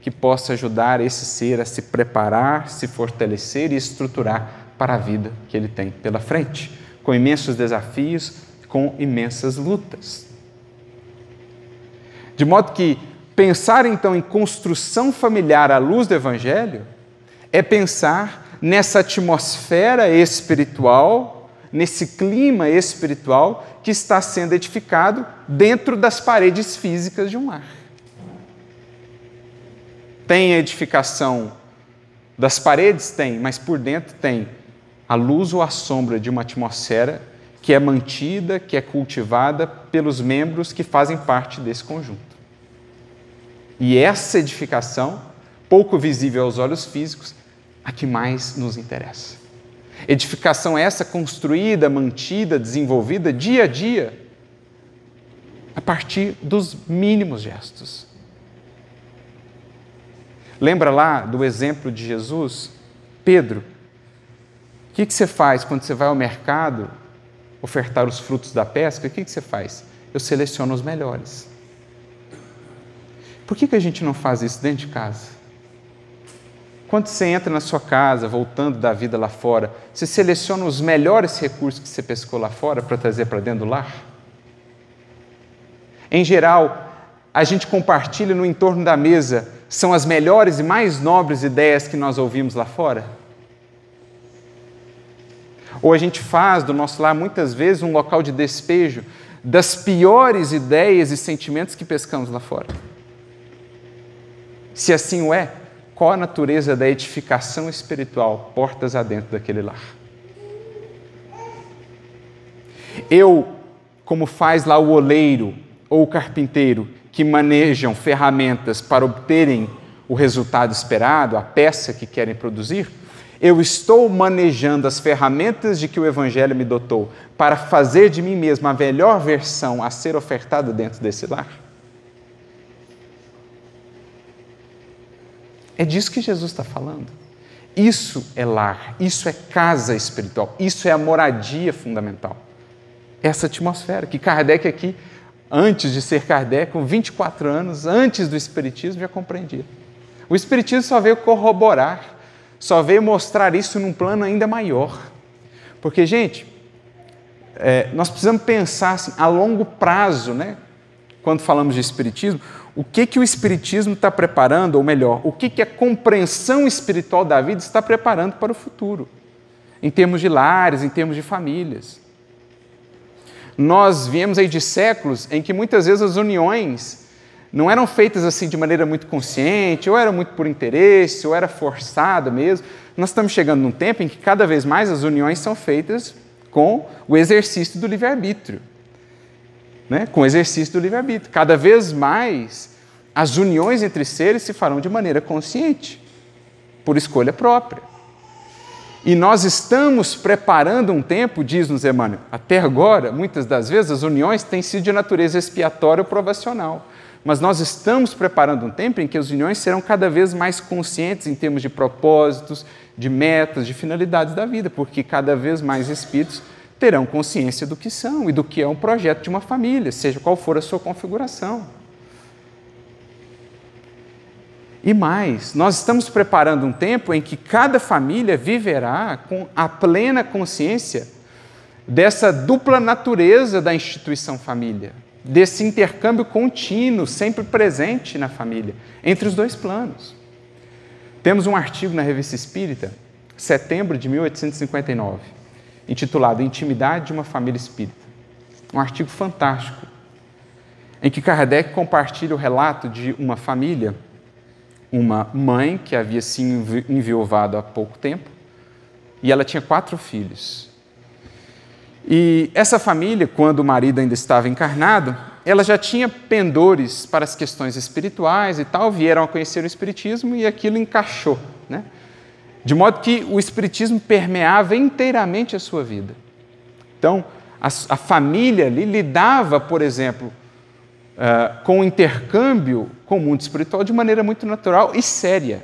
que possa ajudar esse ser a se preparar, se fortalecer e estruturar para a vida que ele tem pela frente, com imensos desafios, com imensas lutas. De modo que pensar então em construção familiar à luz do Evangelho é pensar nessa atmosfera espiritual, nesse clima espiritual que está sendo edificado dentro das paredes físicas de um lar. Tem a edificação das paredes? Tem, mas por dentro tem a luz ou a sombra de uma atmosfera que é mantida, que é cultivada pelos membros que fazem parte desse conjunto. E essa edificação, pouco visível aos olhos físicos, a que mais nos interessa. Edificação essa construída, mantida, desenvolvida dia a dia, a partir dos mínimos gestos. Lembra lá do exemplo de Jesus? Pedro, o que você faz quando você vai ao mercado ofertar os frutos da pesca? O que você faz? Eu seleciono os melhores. Por que a gente não faz isso dentro de casa? Quando você entra na sua casa, voltando da vida lá fora, você seleciona os melhores recursos que você pescou lá fora para trazer para dentro do lar? Em geral, a gente compartilha no entorno da mesa, são as melhores e mais nobres ideias que nós ouvimos lá fora? Ou a gente faz do nosso lar, muitas vezes, um local de despejo das piores ideias e sentimentos que pescamos lá fora? Se assim o é, qual a natureza da edificação espiritual portas adentro daquele lar? Eu, como faz lá o oleiro ou o carpinteiro, que manejam ferramentas para obterem o resultado esperado, a peça que querem produzir, eu estou manejando as ferramentas de que o Evangelho me dotou para fazer de mim mesmo a melhor versão a ser ofertada dentro desse lar? É disso que Jesus está falando. Isso é lar, isso é casa espiritual, isso é a moradia fundamental. Essa atmosfera que Kardec aqui, antes de ser Kardec, com 24 anos, antes do Espiritismo, já compreendia. O Espiritismo só veio corroborar, só veio mostrar isso num plano ainda maior. Porque, gente, nós precisamos pensar assim, a longo prazo, né? Quando falamos de Espiritismo, o que o Espiritismo está preparando, ou melhor, o que a compreensão espiritual da vida está preparando para o futuro, em termos de lares, em termos de famílias. Nós viemos aí de séculos em que muitas vezes as uniões não eram feitas assim de maneira muito consciente, ou era muito por interesse, ou era forçado mesmo. Nós estamos chegando num tempo em que cada vez mais as uniões são feitas com o exercício do livre-arbítrio. Né? Com o exercício do livre-arbítrio. Cada vez mais as uniões entre seres se farão de maneira consciente, por escolha própria. E nós estamos preparando um tempo, diz-nos Emmanuel, até agora, muitas das vezes as uniões têm sido de natureza expiatória ou provacional, mas nós estamos preparando um tempo em que as uniões serão cada vez mais conscientes em termos de propósitos, de metas, de finalidades da vida, porque cada vez mais espíritos terão consciência do que são e do que é um projeto de uma família, seja qual for a sua configuração. E mais, nós estamos preparando um tempo em que cada família viverá com a plena consciência dessa dupla natureza da instituição família, desse intercâmbio contínuo, sempre presente na família, entre os dois planos. Temos um artigo na Revista Espírita, setembro de 1859, intitulado Intimidade de uma Família Espírita. Um artigo fantástico, em que Kardec compartilha o relato de uma família, uma mãe que havia se enviuvado há pouco tempo, e ela tinha 4 filhos. E essa família, quando o marido ainda estava encarnado, ela já tinha pendores para as questões espirituais e tal, vieram a conhecer o Espiritismo e aquilo encaixou, né? De modo que o Espiritismo permeava inteiramente a sua vida. Então, a família ali lidava, por exemplo, com o intercâmbio com o mundo espiritual de maneira muito natural e séria.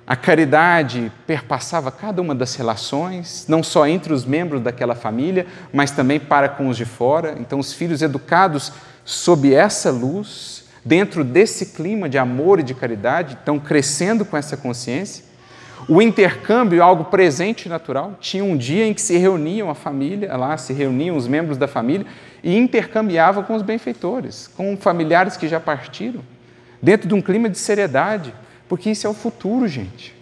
A caridade perpassava cada uma das relações, não só entre os membros daquela família, mas também para com os de fora. Então, os filhos educados sob essa luz, dentro desse clima de amor e de caridade, estão crescendo com essa consciência. O intercâmbio é algo presente e natural. Tinha um dia em que se reuniam a família, lá se reuniam os membros da família e intercambiavam com os benfeitores, com familiares que já partiram, dentro de um clima de seriedade, porque isso é o futuro, gente.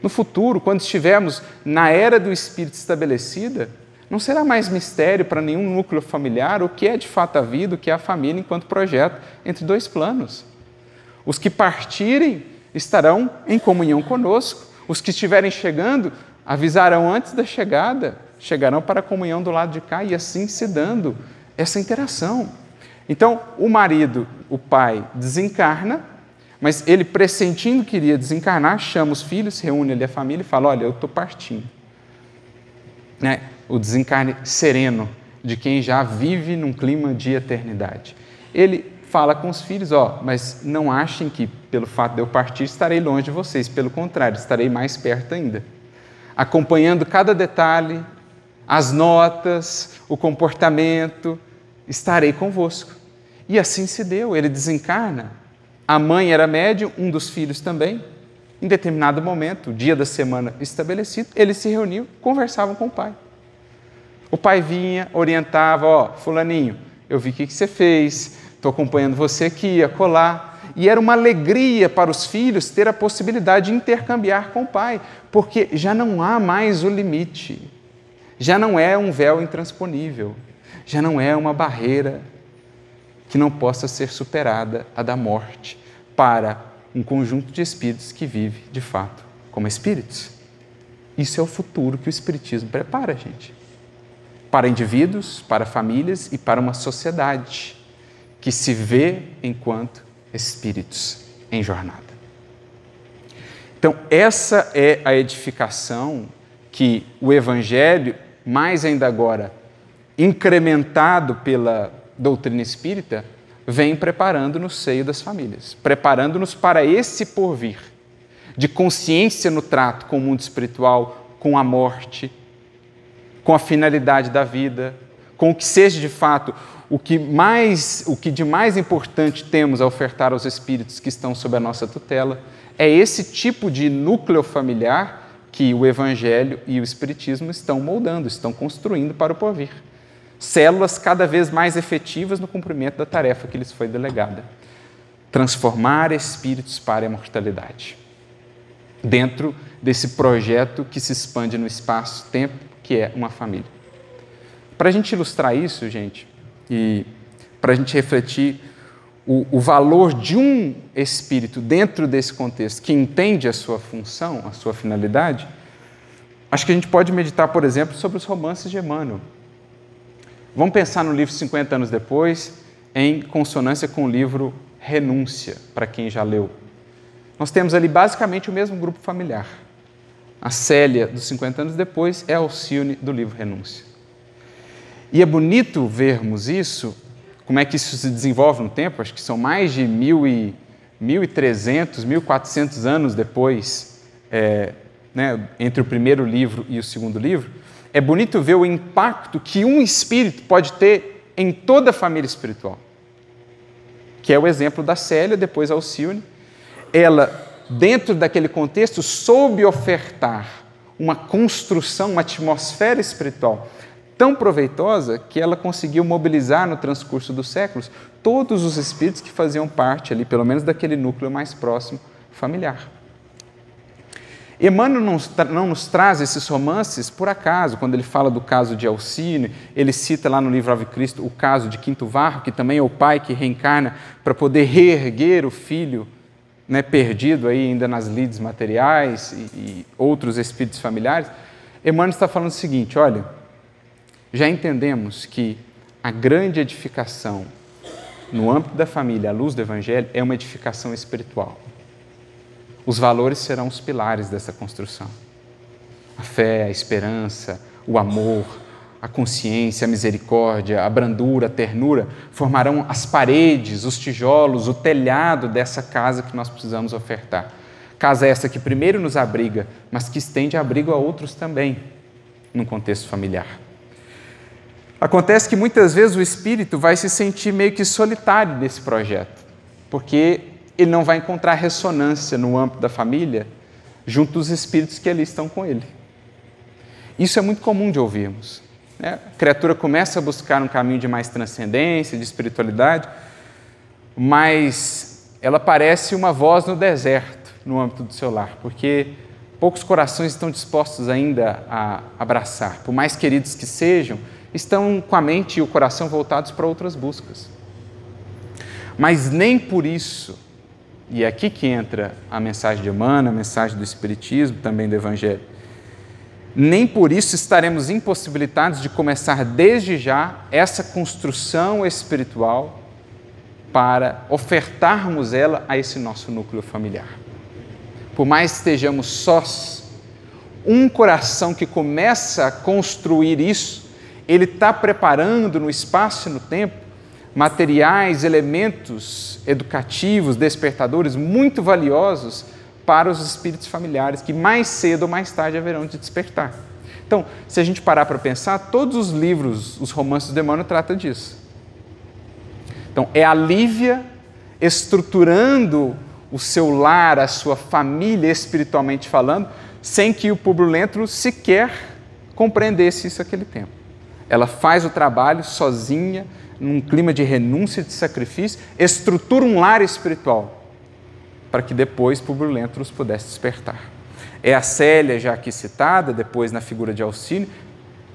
No futuro, quando estivermos na era do Espírito estabelecida, não será mais mistério para nenhum núcleo familiar o que é de fato a vida, o que é a família enquanto projeto entre dois planos. Os que partirem estarão em comunhão conosco, os que estiverem chegando avisarão antes da chegada, chegarão para a comunhão do lado de cá e assim se dando essa interação. Então, o marido, o pai, desencarna, mas ele, pressentindo que iria desencarnar, chama os filhos, reúne ali a família e fala: olha, eu estou partindo. O desencarne sereno de quem já vive num clima de eternidade. Ele fala com os filhos: mas não achem que pelo fato de eu partir estarei longe de vocês, pelo contrário, estarei mais perto ainda, acompanhando cada detalhe, as notas, o comportamento, estarei convosco. E assim se deu, ele desencarna. A mãe era médium, um dos filhos também. Em determinado momento, o dia da semana estabelecido, eles se reuniam, conversavam com o pai. O pai vinha, orientava: fulaninho, eu vi o que você fez, estou acompanhando você aqui, acolá. E era uma alegria para os filhos ter a possibilidade de intercambiar com o pai, porque já não há mais o limite, já não é um véu intransponível, já não é uma barreira que não possa ser superada, a da morte, para um conjunto de espíritos que vive, de fato, como espíritos. Isso é o futuro que o Espiritismo prepara, gente. Para indivíduos, para famílias e para uma sociedade que se vê enquanto espíritos em jornada. Então, essa é a edificação que o Evangelho, mais ainda agora, incrementado pela doutrina espírita, vem preparando no seio das famílias, preparando-nos para esse porvir de consciência no trato com o mundo espiritual, com a morte, com a finalidade da vida, com o que seja de fato o que de mais importante temos a ofertar aos espíritos que estão sob a nossa tutela. É esse tipo de núcleo familiar que o Evangelho e o Espiritismo estão moldando, estão construindo para o porvir. Células cada vez mais efetivas no cumprimento da tarefa que lhes foi delegada. Transformar espíritos para a imortalidade. Dentro desse projeto que se expande no espaço-tempo, que é uma família. Para a gente ilustrar isso, gente, e para a gente refletir o valor de um espírito dentro desse contexto, que entende a sua função, a sua finalidade, acho que a gente pode meditar, por exemplo, sobre os romances de Emmanuel. Vamos pensar no livro 50 anos depois, em consonância com o livro Renúncia, para quem já leu. Nós temos ali basicamente o mesmo grupo familiar. A Célia, dos 50 anos depois, é a Alcione do livro Renúncia. E é bonito vermos isso, como é que isso se desenvolve no tempo, acho que são mais de 1.300, 1.400 anos depois, entre o primeiro livro e o segundo livro. É bonito ver o impacto que um espírito pode ter em toda a família espiritual, que é o exemplo da Célia, depois a Alcione. Ela, dentro daquele contexto, soube ofertar uma construção, uma atmosfera espiritual tão proveitosa que ela conseguiu mobilizar no transcurso dos séculos todos os espíritos que faziam parte ali, pelo menos daquele núcleo mais próximo familiar. Emmanuel não nos traz esses romances por acaso. Quando ele fala do caso de Alcine, ele cita lá no livro Ave Cristo o caso de Quinto Varro, que também é o pai que reencarna para poder reerguer o filho perdido aí ainda nas lides materiais e outros espíritos familiares. Emmanuel está falando o seguinte: olha, já entendemos que a grande edificação no âmbito da família, à luz do Evangelho, é uma edificação espiritual. Os valores serão os pilares dessa construção. A fé, a esperança, o amor, a consciência, a misericórdia, a brandura, a ternura, formarão as paredes, os tijolos, o telhado dessa casa que nós precisamos ofertar. Casa essa que primeiro nos abriga, mas que estende abrigo a outros também, num contexto familiar. Acontece que muitas vezes o espírito vai se sentir meio que solitário desse projeto, porque ele não vai encontrar ressonância no âmbito da família junto dos espíritos que ali estão com ele. Isso é muito comum de ouvirmos. A criatura começa a buscar um caminho de mais transcendência, de espiritualidade, mas ela parece uma voz no deserto, no âmbito do seu lar, porque poucos corações estão dispostos ainda a abraçar. Por mais queridos que sejam, estão com a mente e o coração voltados para outras buscas. Mas nem por isso, e é aqui que entra a mensagem de Emmanuel, a mensagem do Espiritismo, também do Evangelho, nem por isso estaremos impossibilitados de começar desde já essa construção espiritual para ofertarmos ela a esse nosso núcleo familiar. Por mais que estejamos sós, um coração que começa a construir isso, ele está preparando no espaço e no tempo materiais, elementos educativos, despertadores muito valiosos para os espíritos familiares que mais cedo ou mais tarde haverão de despertar. Então, se a gente parar para pensar, todos os livros, os romances de Emmanuel tratam disso. Então, é a Lívia estruturando o seu lar, a sua família espiritualmente falando, sem que o Públio Lentulus sequer compreendesse isso naquele tempo. Ela faz o trabalho sozinha, num clima de renúncia e de sacrifício, estrutura um lar espiritual, para que depois Públio Lentulus pudesse despertar. É a Célia, já aqui citada, depois na figura de Alcínio,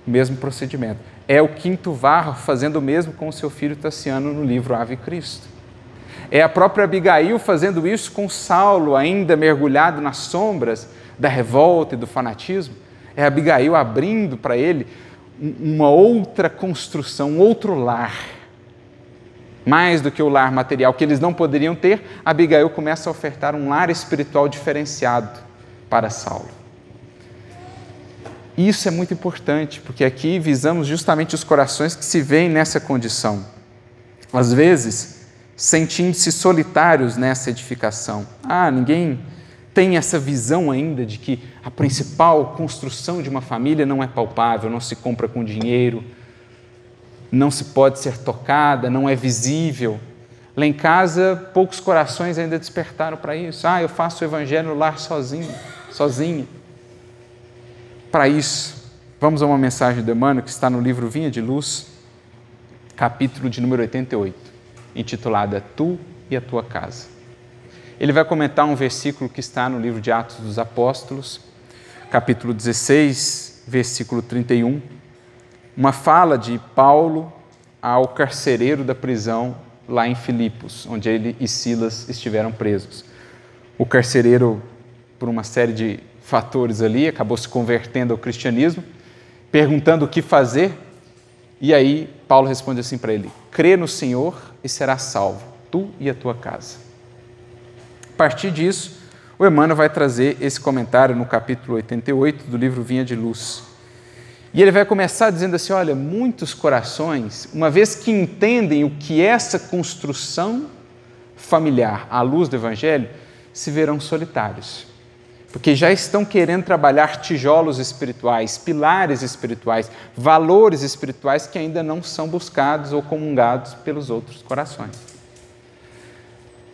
o mesmo procedimento. É o Quinto Varro fazendo o mesmo com o seu filho Tassiano no livro Ave Cristo. É a própria Abigail fazendo isso com Saulo, ainda mergulhado nas sombras da revolta e do fanatismo. É a Abigail abrindo para ele uma outra construção, um outro lar. Mais do que o lar material que eles não poderiam ter, Abigail começa a ofertar um lar espiritual diferenciado para Saulo. Isso é muito importante, porque aqui visamos justamente os corações que se veem nessa condição. Às vezes, sentindo-se solitários nessa edificação. Ninguém tem essa visão ainda de que a principal construção de uma família não é palpável, não se compra com dinheiro, não se pode ser tocada, não é visível. Lá em casa, poucos corações ainda despertaram para isso. Eu faço o evangelho no lar sozinho, sozinha. Para isso, vamos a uma mensagem de Emmanuel que está no livro Vinha de Luz, capítulo de número 88, intitulada Tu e a Tua Casa. Ele vai comentar um versículo que está no livro de Atos dos Apóstolos, capítulo 16, versículo 31, uma fala de Paulo ao carcereiro da prisão lá em Filipos, onde ele e Silas estiveram presos. O carcereiro, por uma série de fatores ali, acabou se convertendo ao cristianismo, perguntando o que fazer, e aí Paulo responde assim para ele: crê no Senhor e serás salvo, tu e a tua casa. A partir disso, o Emmanuel vai trazer esse comentário no capítulo 88 do livro Vinha de Luz. E ele vai começar dizendo assim: olha, muitos corações, uma vez que entendem o que é essa construção familiar à luz do Evangelho, se verão solitários, porque já estão querendo trabalhar tijolos espirituais, pilares espirituais, valores espirituais que ainda não são buscados ou comungados pelos outros corações.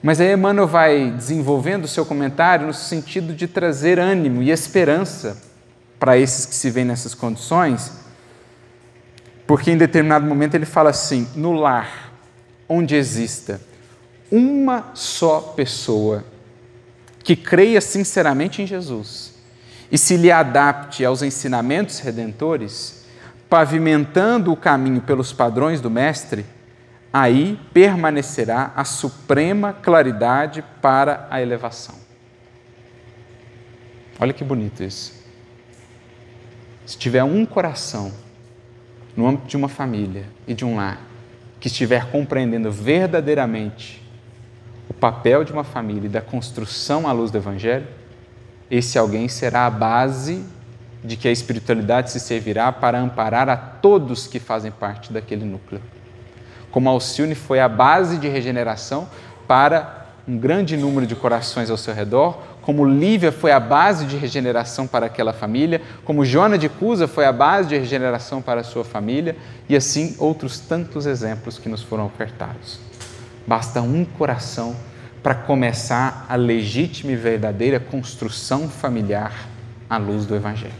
Mas aí Emmanuel vai desenvolvendo o seu comentário no sentido de trazer ânimo e esperança para esses que se veem nessas condições, porque em determinado momento ele fala assim: no lar onde exista uma só pessoa que creia sinceramente em Jesus e se lhe adapte aos ensinamentos redentores, pavimentando o caminho pelos padrões do Mestre, aí permanecerá a suprema claridade para a elevação. Olha que bonito isso. Se tiver um coração no âmbito de uma família e de um lar que estiver compreendendo verdadeiramente o papel de uma família e da construção à luz do Evangelho, esse alguém será a base de que a espiritualidade se servirá para amparar a todos que fazem parte daquele núcleo. Como Alcione foi a base de regeneração para um grande número de corações ao seu redor, como Lívia foi a base de regeneração para aquela família, como Joana de Cusa foi a base de regeneração para a sua família, e assim outros tantos exemplos que nos foram ofertados. Basta um coração para começar a legítima e verdadeira construção familiar à luz do Evangelho.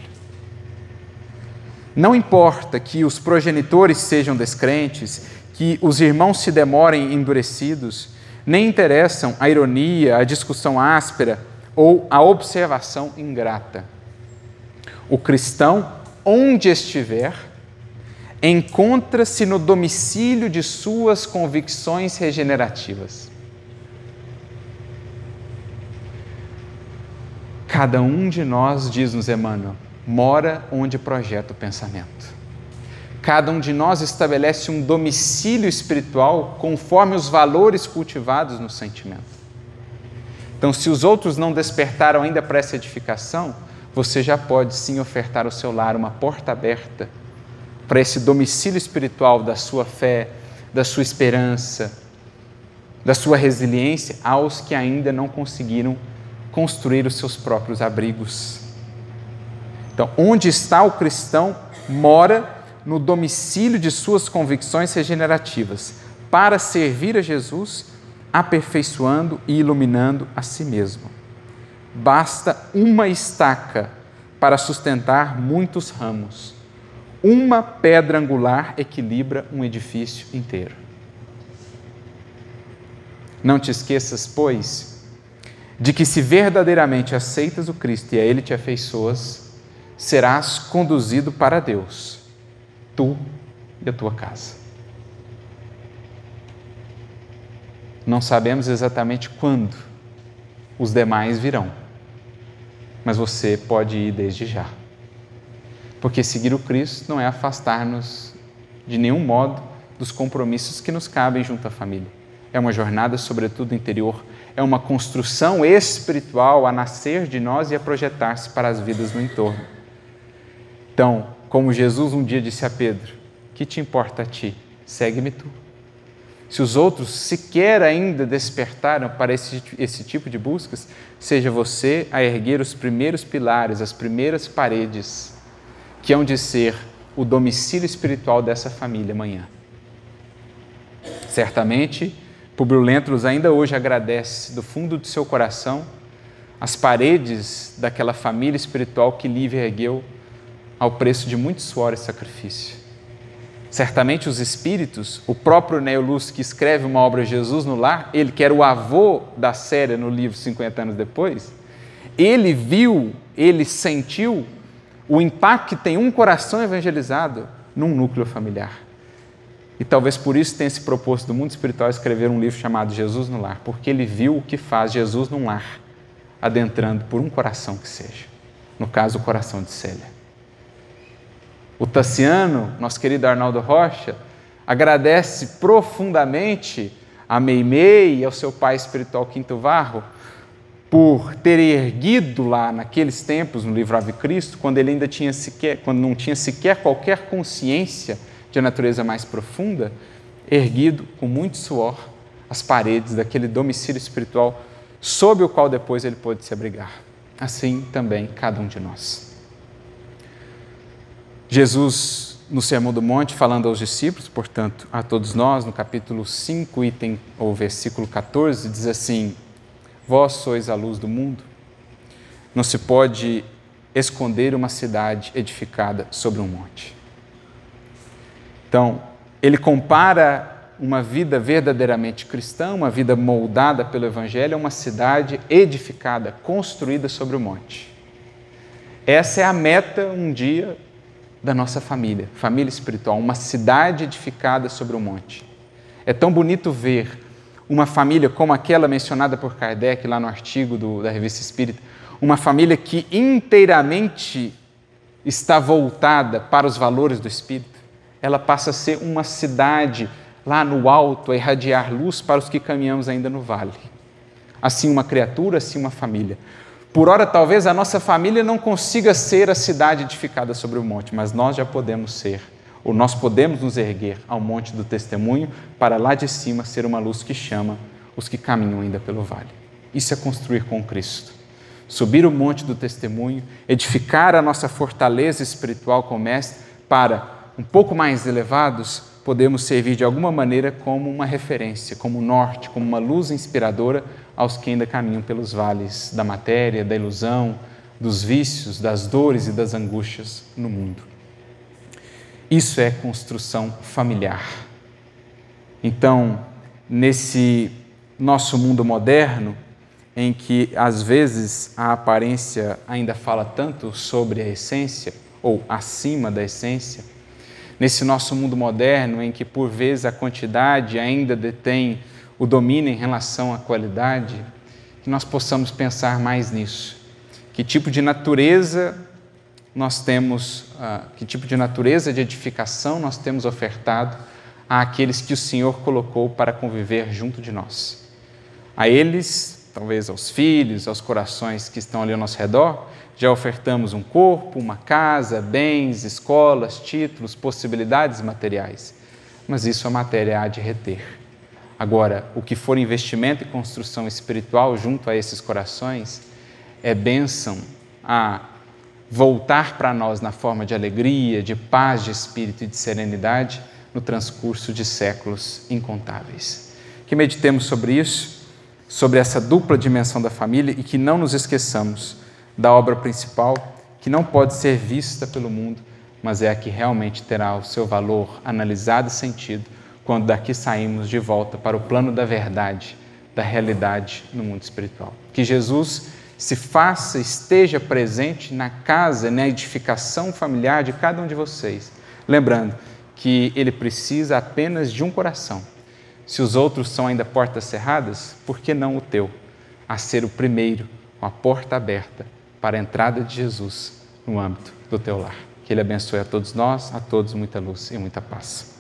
Não importa que os progenitores sejam descrentes, que os irmãos se demorem endurecidos, nem interessam a ironia, a discussão áspera ou a observação ingrata. O cristão, onde estiver, encontra-se no domicílio de suas convicções regenerativas. Cada um de nós, diz-nos Emmanuel, mora onde projeta o pensamento. Cada um de nós estabelece um domicílio espiritual conforme os valores cultivados no sentimento. Então, se os outros não despertaram ainda para essa edificação, você já pode sim ofertar ao seu lar uma porta aberta para esse domicílio espiritual da sua fé, da sua esperança, da sua resiliência aos que ainda não conseguiram construir os seus próprios abrigos. Então, onde está o cristão, mora no domicílio de suas convicções regenerativas, para servir a Jesus, aperfeiçoando e iluminando a si mesmo. Basta uma estaca para sustentar muitos ramos. Uma pedra angular equilibra um edifício inteiro. Não te esqueças, pois, de que se verdadeiramente aceitas o Cristo e a Ele te afeiçoas, serás conduzido para Deus, tu e a tua casa. Não sabemos exatamente quando os demais virão, mas você pode ir desde já. Porque seguir o Cristo não é afastar-nos de nenhum modo dos compromissos que nos cabem junto à família. É uma jornada, sobretudo interior, é uma construção espiritual a nascer de nós e a projetar-se para as vidas no entorno. Então, como Jesus um dia disse a Pedro, que te importa a ti? Segue-me tu. Se os outros sequer ainda despertaram para esse tipo de buscas, seja você a erguer os primeiros pilares, as primeiras paredes, que hão de ser o domicílio espiritual dessa família amanhã. Certamente, Públio Lentulus ainda hoje agradece do fundo do seu coração as paredes daquela família espiritual que Lívia ergueu ao preço de muito suor e sacrifício. Certamente os espíritos, o próprio Neo Lúcio, que escreve uma obra Jesus no Lar, ele que era o avô da Célia no livro 50 anos depois, ele viu, ele sentiu o impacto que tem um coração evangelizado num núcleo familiar. E talvez por isso tenha se proposto do mundo espiritual escrever um livro chamado Jesus no Lar, porque ele viu o que faz Jesus num lar, adentrando por um coração que seja. No caso, o coração de Célia. O Tassiano, nosso querido Arnaldo Rocha, agradece profundamente a Meimei e ao seu pai espiritual Quinto Varro por ter erguido lá naqueles tempos, no livro Ave Cristo, quando ele ainda quando não tinha sequer qualquer consciência de natureza mais profunda, erguido com muito suor as paredes daquele domicílio espiritual sob o qual depois ele pôde se abrigar. Assim também cada um de nós. Jesus, no Sermão do Monte, falando aos discípulos, portanto, a todos nós, no capítulo 5, versículo 14, diz assim: vós sois a luz do mundo. Não se pode esconder uma cidade edificada sobre um monte. Então, ele compara uma vida verdadeiramente cristã, uma vida moldada pelo Evangelho, a uma cidade edificada, construída sobre o monte. Essa é a meta, um dia, da nossa família, família espiritual, uma cidade edificada sobre o monte. É tão bonito ver uma família como aquela mencionada por Kardec lá no artigo da Revista Espírita, uma família que inteiramente está voltada para os valores do Espírito. Ela passa a ser uma cidade lá no alto, a irradiar luz para os que caminhamos ainda no vale. Assim uma criatura, assim uma família. Por ora, talvez a nossa família não consiga ser a cidade edificada sobre o monte, mas nós já podemos ser, ou nós podemos nos erguer ao monte do testemunho para lá de cima ser uma luz que chama os que caminham ainda pelo vale. Isso é construir com Cristo. Subir o monte do testemunho, edificar a nossa fortaleza espiritual com o Mestre, para, um pouco mais elevados, podemos servir de alguma maneira como uma referência, como norte, como uma luz inspiradora aos que ainda caminham pelos vales da matéria, da ilusão, dos vícios, das dores e das angústias no mundo. Isso é construção familiar. Então, nesse nosso mundo moderno, em que às vezes a aparência ainda fala tanto sobre a essência, ou acima da essência, nesse nosso mundo moderno em que por vezes a quantidade ainda detém o domínio em relação à qualidade, que nós possamos pensar mais nisso. Que tipo de natureza nós temos, que tipo de natureza de edificação nós temos ofertado àqueles que o Senhor colocou para conviver junto de nós. A eles, talvez aos filhos, aos corações que estão ali ao nosso redor, já ofertamos um corpo, uma casa, bens, escolas, títulos, possibilidades materiais. Mas isso a matéria há de reter. Agora, o que for investimento e construção espiritual junto a esses corações é bênção a voltar para nós na forma de alegria, de paz de espírito e de serenidade no transcurso de séculos incontáveis. Que meditemos sobre isso, sobre essa dupla dimensão da família e que não nos esqueçamos da obra principal, que não pode ser vista pelo mundo, mas é a que realmente terá o seu valor analisado e sentido quando daqui saímos de volta para o plano da verdade, da realidade no mundo espiritual. Que Jesus se faça, esteja presente na casa, na edificação familiar de cada um de vocês, lembrando que Ele precisa apenas de um coração. Se os outros são ainda portas cerradas, por que não o teu? A ser o primeiro, com a porta aberta para a entrada de Jesus no âmbito do teu lar. Que Ele abençoe a todos nós, a todos muita luz e muita paz.